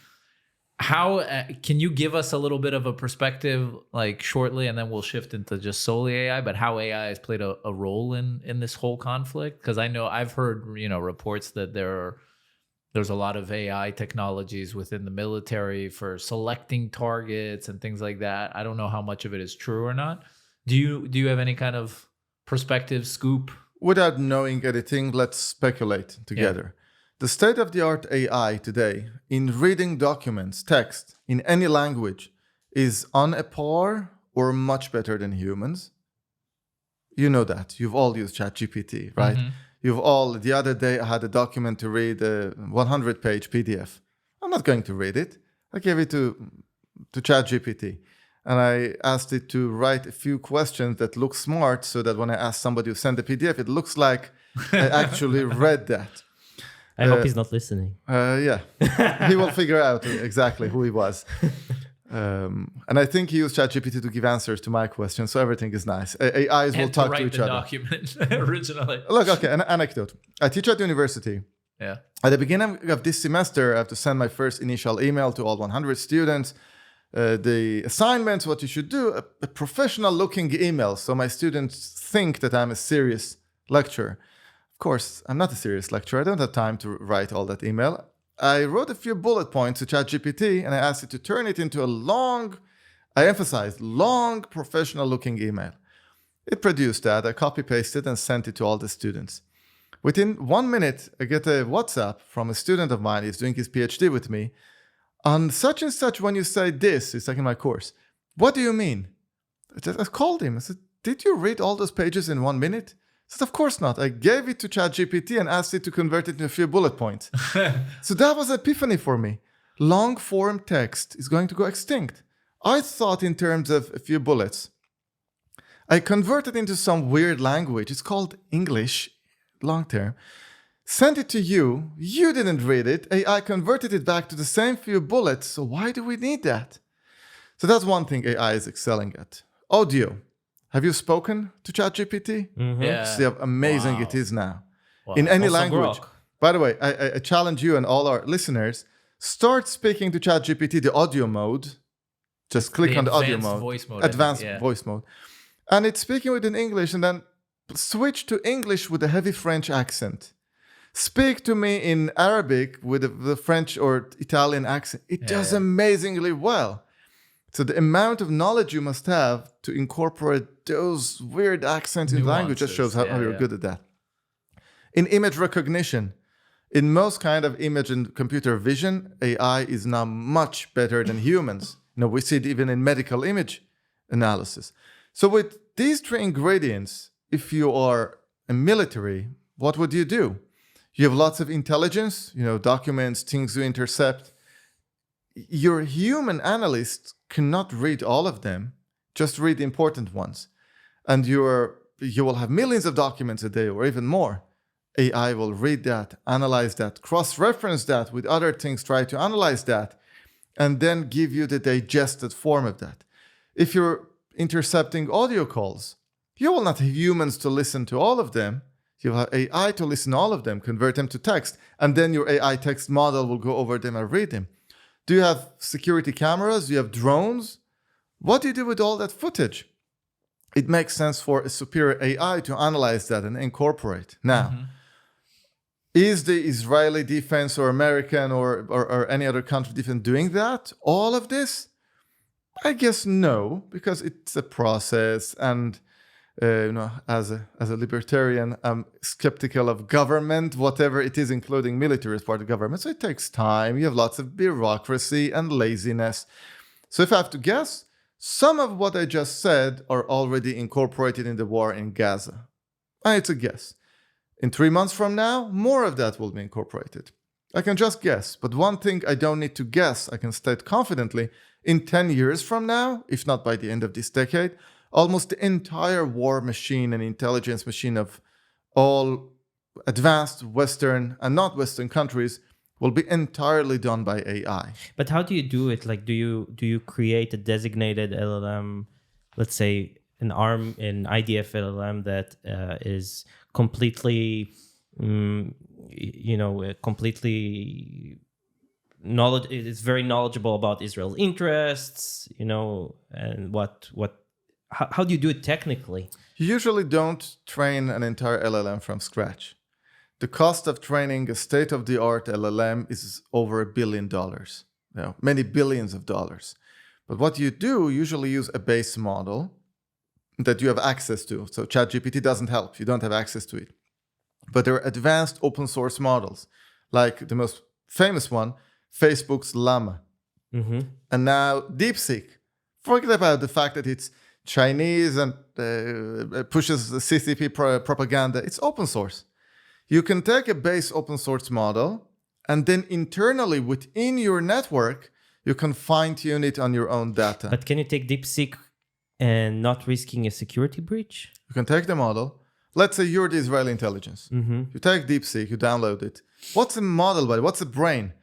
S1: How can you give us a little bit of a perspective, like shortly, and then we'll shift into just solely AI, but how AI has played a role in this whole conflict? Because I know I've heard reports that there's a lot of AI technologies within the military for selecting targets and things like that. I don't know how much of it is true or not. Do you have any kind of perspective, scoop?
S3: Without knowing anything, let's speculate together. The state-of-the-art AI today in reading documents, text, in any language is on a par or much better than humans. You know that. You've all used ChatGPT, right?
S1: Mm-hmm.
S3: The other day I had a document to read, a 100-page PDF. I'm not going to read it. I gave it to ChatGPT. And I asked it to write a few questions that look smart so that when I ask somebody to send the PDF, it looks like I actually read that.
S2: I hope he's not listening.
S3: Yeah, he will figure out exactly who he was. And I think he used ChatGPT to give answers to my questions, so everything is nice. AIs will talk to each other.
S1: Document originally.
S3: Look, okay, an anecdote. I teach at university.
S1: Yeah.
S3: At the beginning of this semester, I have to send my first initial email to all 100 students. The assignments, what you should do, a professional-looking email, so my students think that I'm a serious lecturer. Of course, I'm not a serious lecturer. I don't have time to write all that email. I wrote a few bullet points to ChatGPT and I asked it to turn it into a long professional-looking email. It produced that. I copy-pasted and sent it to all the students. Within 1 minute, I get a WhatsApp from a student of mine. He's doing his PhD with me. On such and such, when you say this, it's like in my course. What do you mean? I called him. I said, did you read all those pages in 1 minute? I said, of course not. I gave it to ChatGPT and asked it to convert it into a few bullet points. So that was an epiphany for me. Long form text is going to go extinct. I thought in terms of a few bullets. I converted into some weird language. It's called English, long term. Sent it to you. You didn't read it. AI converted it back to the same few bullets. So why do we need that? So that's one thing AI is excelling at. Audio. Have you spoken to ChatGPT?
S2: Mm-hmm.
S1: Yeah.
S3: See how amazing
S1: Wow.
S3: it is now.
S1: Wow.
S3: In any
S2: Also
S3: language.
S2: Grok.
S3: By the way, I challenge you and all our listeners, start speaking to ChatGPT, the audio mode. Just click on the audio
S1: advanced
S3: mode.
S1: voice mode.
S3: Advanced
S1: Yeah.
S3: voice mode. And it's speaking within English and then switch to English with a heavy French accent. Speak to me in Arabic with the French or Italian accent. It does amazingly well. So the amount of knowledge you must have to incorporate those weird accents in language just shows how you're good at that. In image recognition, in most kind of image and computer vision, AI is now much better than humans. We see it even in medical image analysis. So with these three ingredients, if you are a military, what would you do? You have lots of intelligence, documents, things you intercept. Your human analyst cannot read all of them, just read the important ones. And you will have millions of documents a day or even more. AI will read that, analyze that, cross-reference that with other things, try to analyze that, and then give you the digested form of that. If you're intercepting audio calls, you will not have humans to listen to all of them. You'll have AI to listen to all of them, convert them to text, and then your AI text model will go over them and read them. Do you have security cameras? Do you have drones? What do you do with all that footage? It makes sense for a superior AI to analyze that and incorporate. Now, is the Israeli defense or American or any other country defense doing that? All of this? I guess no, because it's a process. And as a libertarian, I'm skeptical of government, whatever it is, including military as part of government. So it takes time. You have lots of bureaucracy and laziness. So if I have to guess, some of what I just said are already incorporated in the war in Gaza. And it's a guess. In 3 months from now, more of that will be incorporated. I can just guess. But one thing I don't need to guess, I can state confidently, in 10 years from now, if not by the end of this decade, almost the entire war machine and intelligence machine of all advanced Western and not Western countries will be entirely done by AI.
S2: But how do you do it? Like, do you create a designated LLM, let's say an IDF LLM that is completely, completely it is very knowledgeable about Israel's interests, and how do you do it technically?
S3: You usually don't train an entire LLM from scratch. The cost of training a state-of-the-art LLM is over $1 billion, many billions of dollars. But what you do, usually use a base model that you have access to. So ChatGPT doesn't help. You don't have access to it. But there are advanced open source models, like the most famous one, Facebook's Llama.
S2: Mm-hmm.
S3: And now DeepSeek. Forget about the fact that it's Chinese and pushes the CCP propaganda. It's open source. You can take a base open source model, and then internally within your network, you can fine-tune it on your own data.
S2: But can you take DeepSeek and not risking a security breach?
S3: You can take the model. Let's say you're the Israeli intelligence.
S2: Mm-hmm.
S3: You take DeepSeek, you download it. What's a model, buddy? What's a brain?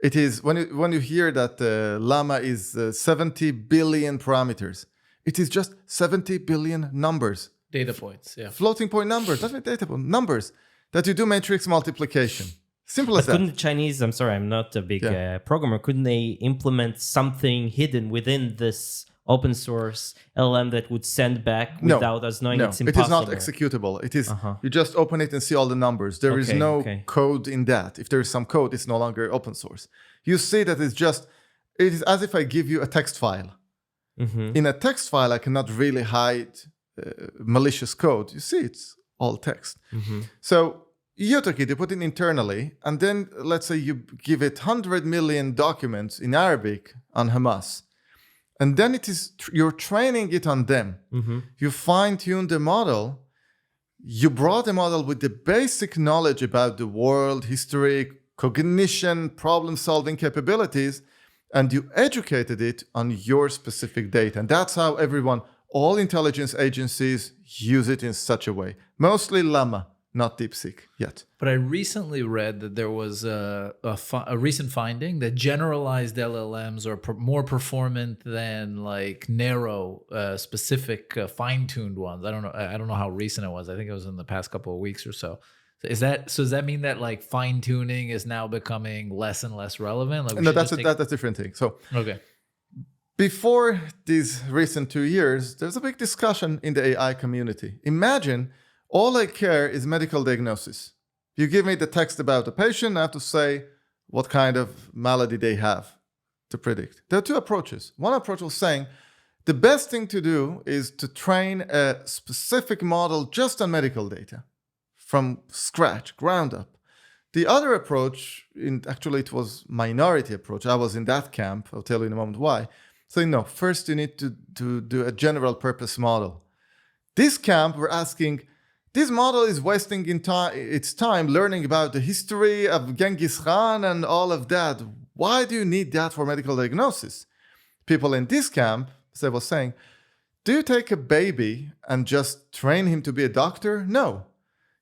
S3: It is, when you hear that Llama is 70 billion parameters, it is just 70 billion numbers.
S1: Data points, yeah.
S3: Floating point numbers, that's not data point, numbers that you do matrix multiplication. Simple as that.
S2: Couldn't the Chinese, I'm sorry, I'm not a big programmer, couldn't they implement something hidden within this open source LLM that would send back without us knowing it's impossible?
S3: It is not executable. It is, you just open it and see all the numbers. There is no code in that. If there is some code, it's no longer open source. You see that it is as if I give you a text file.
S2: Mm-hmm.
S3: In a text file, I cannot really hide malicious code. You see, it's all text.
S2: Mm-hmm.
S3: So you took it, you put it internally, and then let's say you give it 100 million documents in Arabic on Hamas. And then you're training it on them.
S2: Mm-hmm.
S3: You fine-tune the model. You brought the model with the basic knowledge about the world, history, cognition, problem-solving capabilities, and you educated it on your specific data. And that's how all intelligence agencies use it in such a way. Mostly Llama, not DeepSeek yet.
S1: But I recently read that there was a recent finding that generalized LLMs are more performant than like narrow, specific, fine-tuned ones. I don't know how recent it was. I think it was in the past couple of weeks or so. Does that mean that like fine-tuning is now becoming less and less relevant? Like
S3: no, that's a different thing. So
S1: okay.
S3: Before these recent 2 years, there's a big discussion in the AI community. Imagine all I care is medical diagnosis. You give me the text about the patient, I have to say what kind of malady they have to predict. There are two approaches. One approach was saying the best thing to do is to train a specific model just on medical data from scratch, ground up. The other approach, actually it was minority approach. I was in that camp. I'll tell you in a moment why. So no, first you need to do a general purpose model. This camp, we're asking, this model is wasting its time learning about the history of Genghis Khan and all of that. Why do you need that for medical diagnosis? People in this camp, as I was saying, do you take a baby and just train him to be a doctor? No.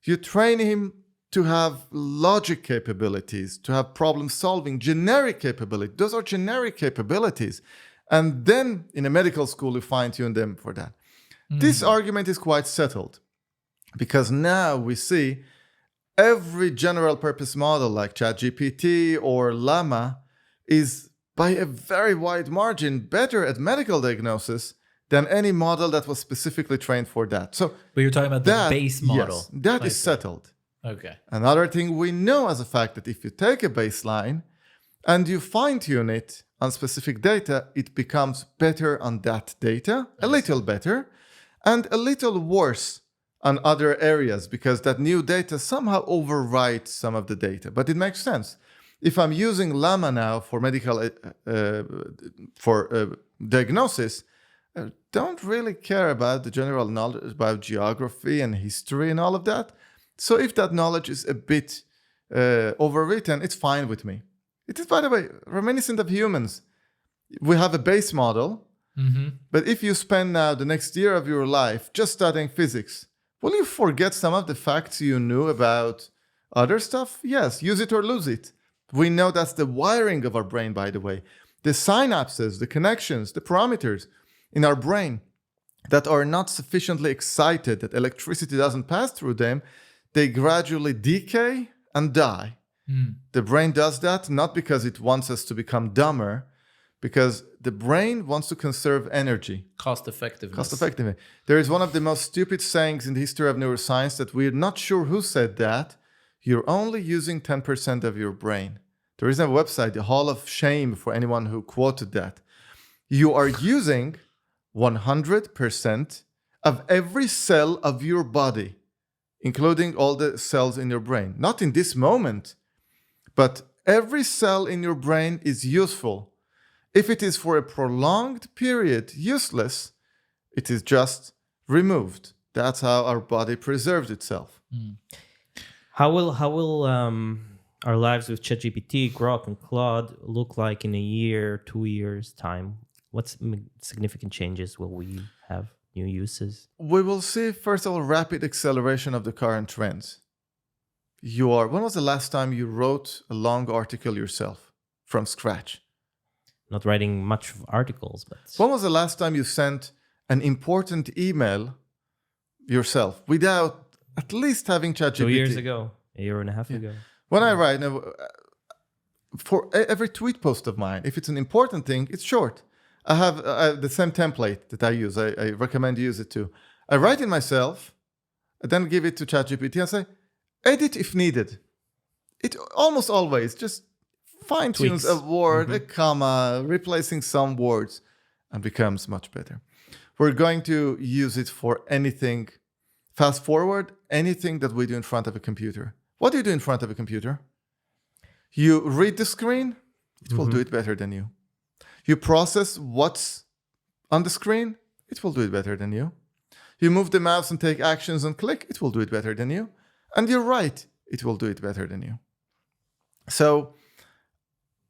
S3: You train him to have logic capabilities, to have problem solving, generic capabilities. Those are generic capabilities. And then in a medical school, you fine-tune them for that. This argument is quite settled because now we see every general purpose model like ChatGPT or Llama is by a very wide margin better at medical diagnosis than any model that was specifically trained for that. So,
S1: but you're talking about the base model.
S3: Yes, that is settled.
S1: Okay.
S3: Another thing we know as a fact that if you take a baseline and you fine-tune it on specific data, it becomes better on that data, a little better, and a little worse on other areas because that new data somehow overwrites some of the data. But it makes sense. If I'm using Llama now for medical diagnosis, I don't really care about the general knowledge about geography and history and all of that. So if that knowledge is a bit overwritten, it's fine with me. It is, by the way, reminiscent of humans. We have a base model, but if you spend now the next year of your life just studying physics, will you forget some of the facts you knew about other stuff? Yes, use it or lose it. We know that's the wiring of our brain, by the way. The synapses, the connections, the parameters in our brain that are not sufficiently excited, that electricity doesn't pass through them, they gradually decay and die. The brain does that not because it wants us to become dumber, because the brain wants to conserve energy.
S1: Cost effectiveness.
S3: There is one of the most stupid sayings in the history of neuroscience that we're not sure who said that. You're only using 10% of your brain. There is a website, the Hall of Shame, for anyone who quoted that. You are using 100% of every cell of your body, including all the cells in your brain. Not in this moment, but every cell in your brain is useful. If it is for a prolonged period useless, it is just removed. That's how our body preserves itself.
S2: How will our lives with ChatGPT, Grok, and Claude look like in a year, 2 years' time? What significant changes will we have? New uses?
S3: We will see, first of all, rapid acceleration of the current trends. When was the last time you wrote a long article yourself from scratch?
S2: Not writing much of articles, but...
S3: When was the last time you sent an important email yourself without at least having ChatGPT?
S2: 2 years ago, a year and a half ago.
S3: When I write, for every tweet post of mine, if it's an important thing, it's short. I have the same template that I use. I recommend you use it too. I write it myself, I then give it to ChatGPT and say, edit if needed. It almost always just fine-tunes a word, a comma, replacing some words, and becomes much better. We're going to use it for anything. Fast forward, anything that we do in front of a computer. What do you do in front of a computer? You read the screen, it will do it better than you. You process what's on the screen, it will do it better than you. You move the mouse and take actions and click, it will do it better than you. And you're right, it will do it better than you. So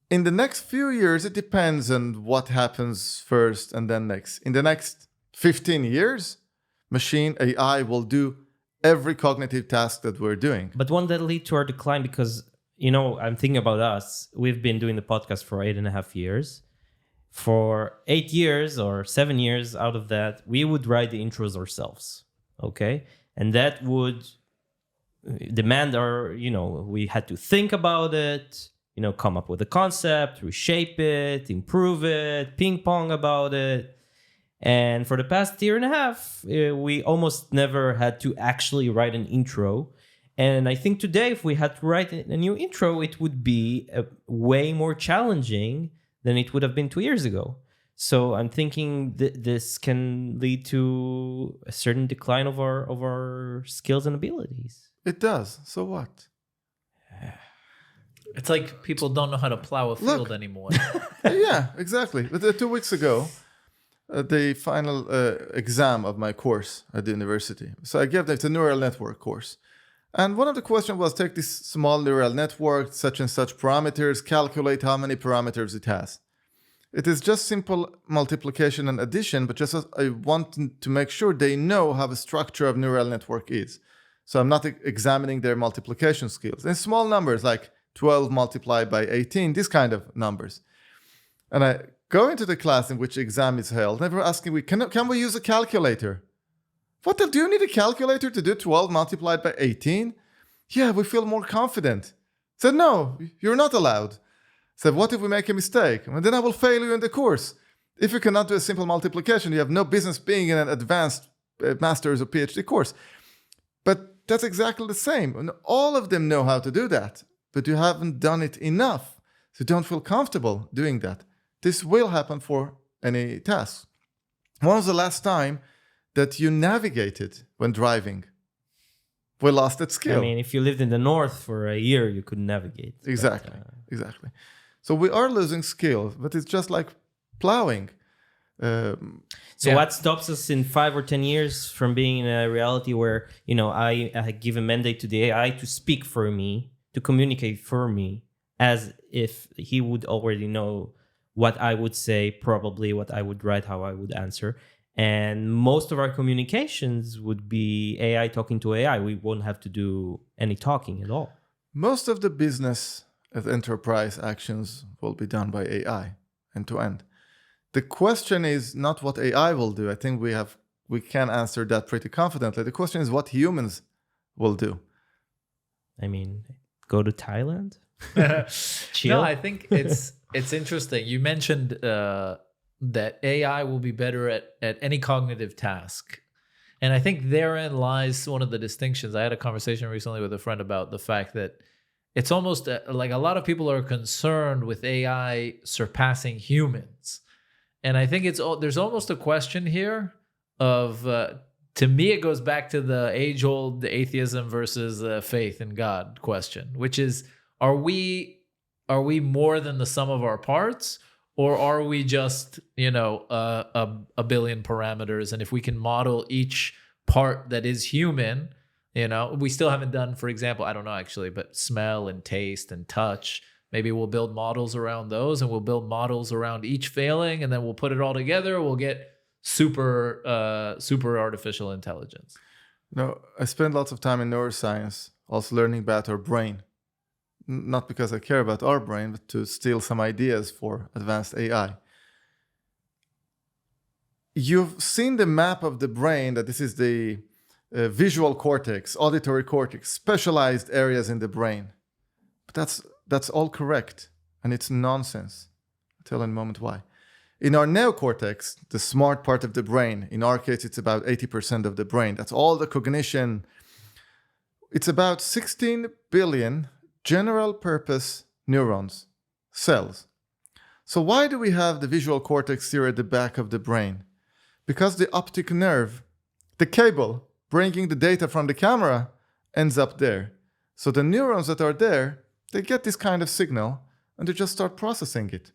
S3: in the next few years, it depends on what happens first and then next. In the next 15 years, machine AI will do every cognitive task that we're doing.
S2: But won't that lead to our decline? Because, I'm thinking about us. We've been doing the podcast for 8.5 years. For 8 years or 7 years out of that, we would write the intros ourselves. Okay? And that would demand we had to think about it, come up with a concept, reshape it, improve it, ping pong about it. And for the past year and a half, we almost never had to actually write an intro. And I think today, if we had to write a new intro, it would be way more challenging than it would have been 2 years ago. So I'm thinking this can lead to a certain decline of our skills and abilities.
S3: It does. So what?
S1: It's like people don't know how to plow a field anymore.
S3: Yeah, exactly. But 2 weeks ago, the final exam of my course at the university. So I gave them, it's a neural network course. And one of the questions was, take this small neural network, such and such parameters, calculate how many parameters it has. It is just simple multiplication and addition, but just I want to make sure they know how the structure of neural network is. So I'm not examining their multiplication skills. And small numbers like 12 multiplied by 18, these kind of numbers. And I go into the class in which exam is held, and they were asking me, can we use a calculator? What do you need a calculator to do 12 multiplied by 18? Yeah, we feel more confident. I said, no, you're not allowed. I said, what if we make a mistake? And then I will fail you in the course. If you cannot do a simple multiplication, you have no business being in an advanced master's or PhD course. But that's exactly the same. And all of them know how to do that, but you haven't done it enough. So you don't feel comfortable doing that. This will happen for any task. When was the last time that you navigated when driving? We lost that skill.
S2: I mean, if you lived in the north for a year, you couldn't navigate.
S3: Exactly. Exactly. So we are losing skills, but it's just like plowing.
S2: What stops us in 5 or 10 years from being in a reality where, I give a mandate to the AI to speak for me, to communicate for me, as if he would already know what I would say, probably what I would write, how I would answer. And most of our communications would be AI talking to AI. We won't have to do any talking at all.
S3: Most of the business as enterprise actions will be done by AI end to end. The question is not what AI will do. I think we can answer that pretty confidently. The question is what humans will do.
S2: I mean, go to Thailand? Chill?
S1: No, I think it's interesting. You mentioned that AI will be better at any cognitive task. And I think therein lies one of the distinctions. I had a conversation recently with a friend about the fact that it's almost like a lot of people are concerned with AI surpassing humans. And I think there's almost a question here of, to me, it goes back to the age-old atheism versus faith in God question, which is, are we more than the sum of our parts, or are we just, a billion parameters? And if we can model each part that is human, we still haven't done, for example, I don't know actually, but smell and taste and touch. Maybe we'll build models around those, and we'll build models around each failing, and then we'll put it all together. We'll get super artificial intelligence.
S3: I spend lots of time in neuroscience, also learning about our brain. Not because I care about our brain, but to steal some ideas for advanced AI. You've seen the map of the brain, that this is the visual cortex, auditory cortex, specialized areas in the brain. But that's all correct, and it's nonsense. I'll tell in a moment why. In our neocortex, the smart part of the brain, in our case, it's about 80% of the brain. That's all the cognition. It's about 16 billion general purpose neurons, cells. So why do we have the visual cortex here at the back of the brain? Because the optic nerve, the cable bringing the data from the camera, ends up there. So the neurons that are there, they get this kind of signal and they just start processing it.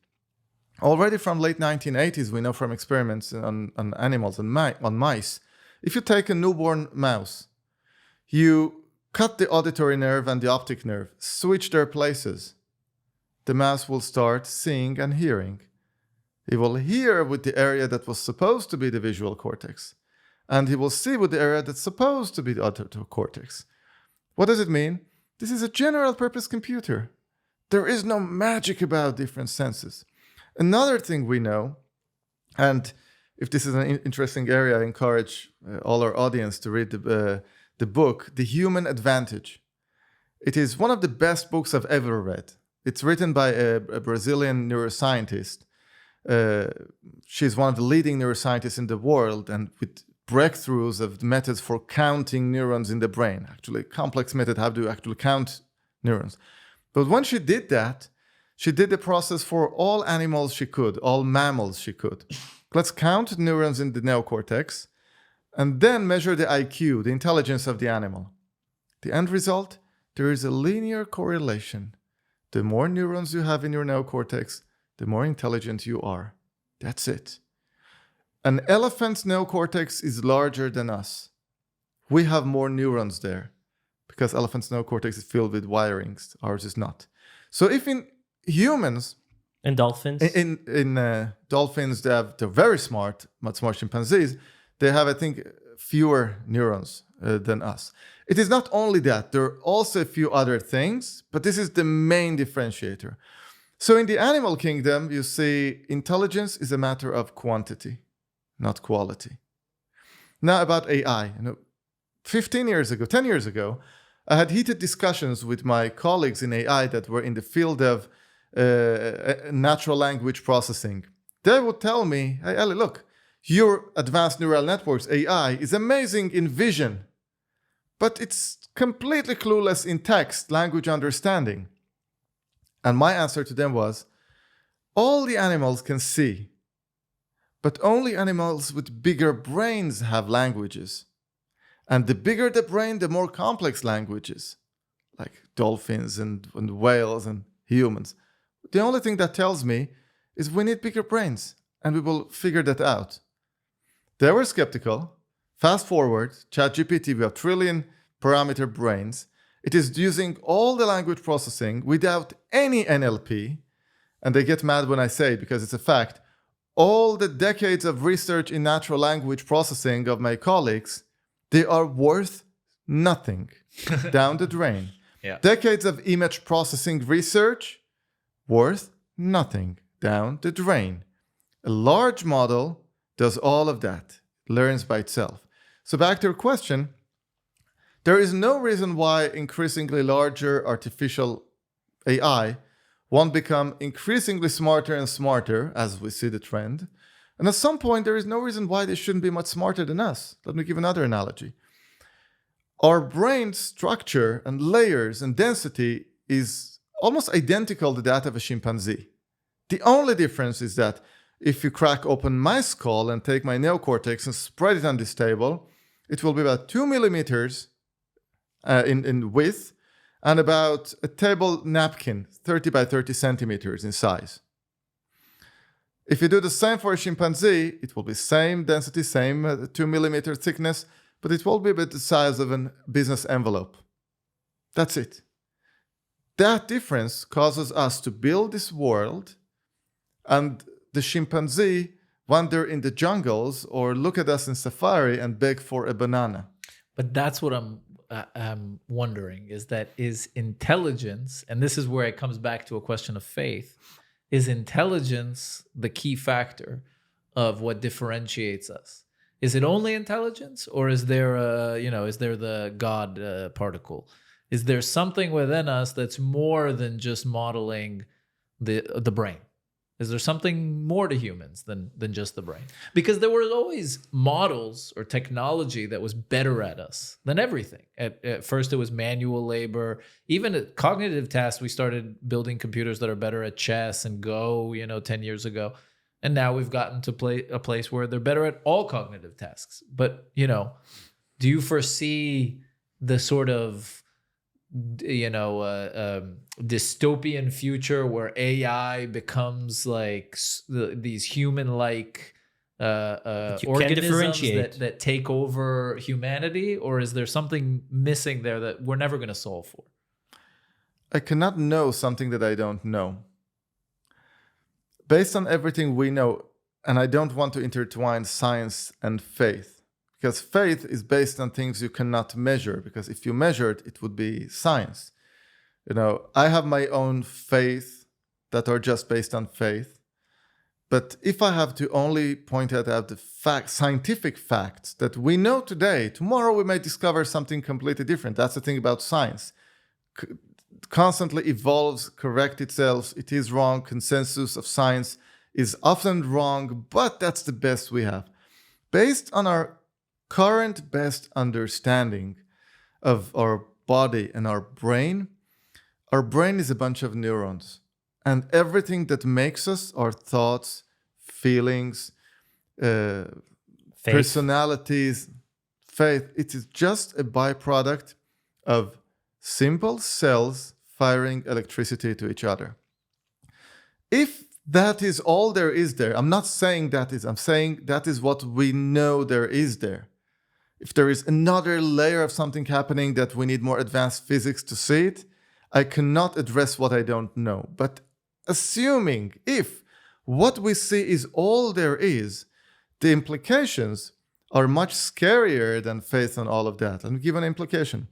S3: Already from late 1980s, we know from experiments on animals, on mice, if you take a newborn mouse, you cut the auditory nerve and the optic nerve, switch their places, the mouse will start seeing and hearing. He will hear with the area that was supposed to be the visual cortex, and he will see with the area that's supposed to be the auditory cortex. What does it mean? This is a general purpose computer. There is no magic about different senses. Another thing we know, and if this is an interesting area, I encourage all our audience to read the book, The Human Advantage. It is one of the best books I've ever read. It's written by a Brazilian neuroscientist. She's one of the leading neuroscientists in the world, and with breakthroughs of methods for counting neurons in the brain, actually a complex method how to actually count neurons. But when she did that, she did the process for all animals she could, all mammals she could. Let's count neurons in the neocortex and then measure the IQ, the intelligence of the animal. The end result, there is a linear correlation. The more neurons you have in your neocortex, the more intelligent you are. That's it. An elephant's neocortex is larger than us. We have more neurons there because elephant's neocortex is filled with wirings. Ours is not. So if in humans
S2: and dolphins,
S3: in dolphins, they're very smart, much more chimpanzees. They have, I think, fewer neurons than us. It is not only that, there are also a few other things, but this is the main differentiator. So in the animal kingdom, you see intelligence is a matter of quantity, not quality. Now about AI. 10 years ago, I had heated discussions with my colleagues in AI that were in the field of natural language processing. They would tell me, hey, Eli, look, your advanced neural networks, AI, is amazing in vision, but it's completely clueless in text, language understanding. And my answer to them was, all the animals can see, but only animals with bigger brains have languages. And the bigger the brain, the more complex languages, like dolphins and whales and humans. The only thing that tells me is we need bigger brains, and we will figure that out. They were skeptical. Fast forward, ChatGPT, we have trillion parameter brains. It is using all the language processing without any NLP. And they get mad when I say it because it's a fact. All the decades of research in natural language processing of my colleagues, they are worth nothing down the drain.
S1: Yeah.
S3: Decades of image processing research, worth nothing, down the drain. A large model does all of that, learns by itself. So back to your question, there is no reason why increasingly larger artificial AI won't become increasingly smarter and smarter as we see the trend. And at some point, there is no reason why they shouldn't be much smarter than us. Let me give another analogy. Our brain structure and layers and density is almost identical to that of a chimpanzee. The only difference is that if you crack open my skull and take my neocortex and spread it on this table, it will be about 2 millimeters in width and about a table napkin, 30 by 30 centimeters in size. If you do the same for a chimpanzee, it will be same density, same 2 millimeter thickness, but it will be about the size of a business envelope. That's it. That difference causes us to build this world, and the chimpanzee wander in the jungles or look at us in safari and beg for a banana.
S1: But that's what I'm wondering, is intelligence, and this is where it comes back to a question of faith, is intelligence the key factor of what differentiates us? Is it only intelligence, or is there the God particle? Is there something within us that's more than just modeling the brain? Is there something more to humans than just the brain? Because there were always models or technology that was better at us than everything. At first, it was manual labor. Even at cognitive tasks, we started building computers that are better at chess and Go, 10 years ago. And now we've gotten to a place where they're better at all cognitive tasks. But, do you foresee the sort of dystopian future where AI becomes like these human-like organisms that take over humanity, or is there something missing there that we're never going to solve for?
S3: I cannot know something that I don't know. Based on everything we know, and I don't want to intertwine science and faith, because faith is based on things you cannot measure, because if you measured, it would be science. I have my own faith that are just based on faith. But if I have to only point out the scientific facts that we know today, tomorrow we may discover something completely different. That's the thing about science. Constantly evolves, corrects itself. It is wrong. Consensus of science is often wrong, but that's the best we have. Based on our current best understanding of our body and our brain is a bunch of neurons. And everything that makes us, our thoughts, feelings, personalities, faith, it is just a byproduct of simple cells firing electricity to each other. If that is all there is there, I'm not saying that is, I'm saying that is what we know there is there. If there is another layer of something happening that we need more advanced physics to see it, I cannot address what I don't know. But assuming if what we see is all there is, the implications are much scarier than faith and all of that. Let me give an implication.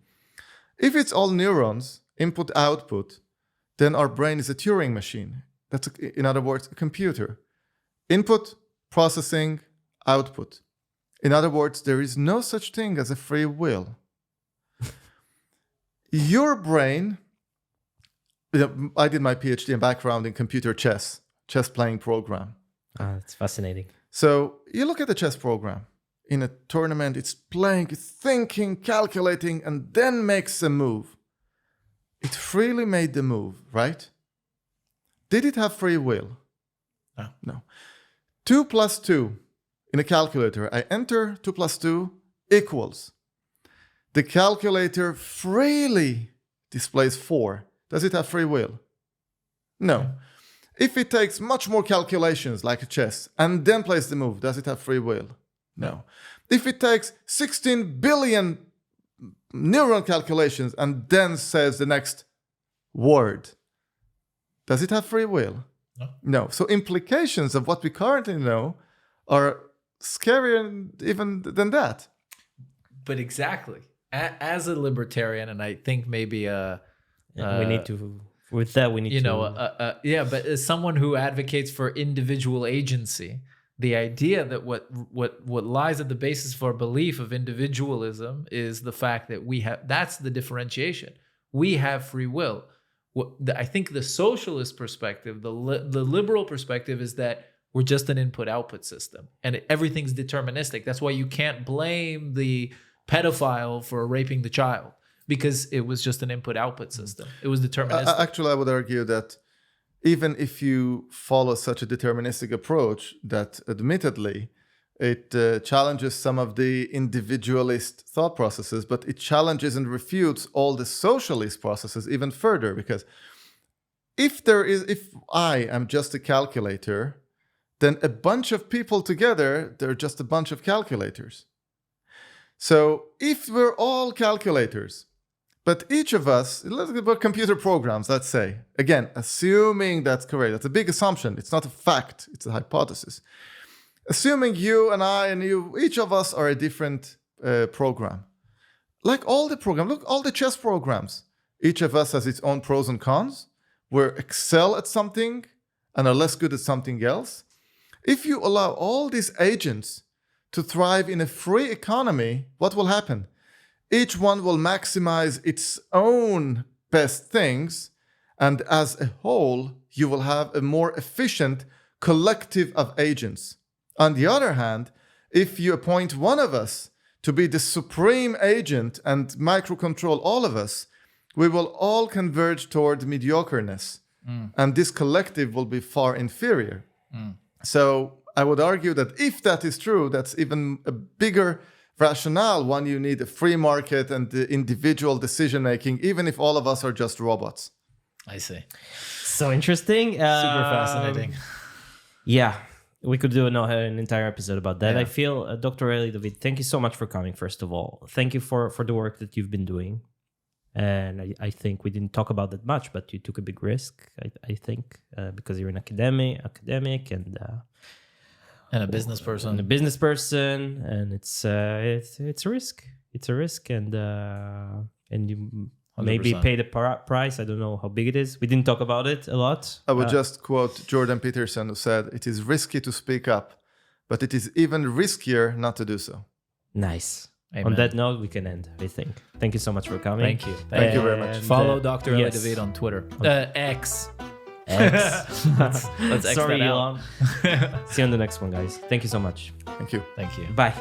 S3: If it's all neurons, input, output, then our brain is a Turing machine. That's, in other words, a computer. Input, processing, output. In other words, there is no such thing as a free will. Your brain, I did my PhD in background in computer chess playing program.
S2: That's fascinating.
S3: So you look at the chess program. In a tournament, it's playing, it's thinking, calculating, and then makes a move. It freely made the move, right? Did it have free will? No. 2 plus 2 in a calculator. I enter 2 plus 2 equals. The calculator freely displays 4. Does it have free will? No. If it takes much more calculations like a chess and then plays the move, does it have free will? No. If it takes 16 billion neural calculations and then says the next word, does it have free will? No. So implications of what we currently know are scarier even than that.
S1: But exactly. As a libertarian, and I think maybe
S2: we need to. With that, we need to.
S1: But as someone who advocates for individual agency, the idea that what lies at the basis for belief of individualism is the fact that that's the differentiation. We have free will. I think the socialist perspective, the liberal perspective, is that we're just an input-output system, and everything's deterministic. That's why you can't blame the pedophile for raping the child, because it was just an input-output system. It was deterministic.
S3: Actually, I would argue that even if you follow such a deterministic approach, that admittedly it challenges some of the individualist thought processes, but it challenges and refutes all the socialist processes even further. Because if I am just a calculator, then a bunch of people together, they're just a bunch of calculators. So if we're all calculators, but each of us, let's talk about computer programs, let's say. Again, assuming that's correct. That's a big assumption. It's not a fact. It's a hypothesis. Assuming you and I and you, each of us are a different program. Like all the programs, look, all the chess programs. Each of us has its own pros and cons. We excel at something and are less good at something else. If you allow all these agents to thrive in a free economy, what will happen? Each one will maximize its own best things, and as a whole, you will have a more efficient collective of agents. On the other hand, if you appoint one of us to be the supreme agent and microcontrol all of us, we will all converge toward mediocreness, and this collective will be far inferior. So I would argue that if that is true, that's even a bigger rationale. One, you need a free market and the individual decision-making, even if all of us are just robots.
S1: I see.
S2: So interesting.
S1: Super fascinating.
S2: Yeah, we could do an entire episode about that.
S1: Yeah.
S2: I feel, Dr. Eli David, thank you so much for coming, first of all. Thank you for the work that you've been doing. And I think we didn't talk about that much, but you took a big risk, I think, because you're an academic and
S1: a business person.
S2: And it's a risk. It's a risk, and you
S1: 100%.
S2: maybe pay the price. I don't know how big it is. We didn't talk about it a lot.
S3: I would just quote Jordan Peterson, who said, "It is risky to speak up, but it is even riskier not to do so."
S2: Nice.
S1: Amen.
S2: On that note, we can end, I think. Thank you so much for coming.
S1: Thank you.
S3: Thank you very much.
S1: Follow Dr. Eli
S2: yes.
S1: David on Twitter. X.
S2: X.
S1: Let's X
S2: Sorry,
S1: that out.
S2: Elon. See you on the next one, guys. Thank you so much.
S3: Thank you.
S1: Thank you.
S2: Bye.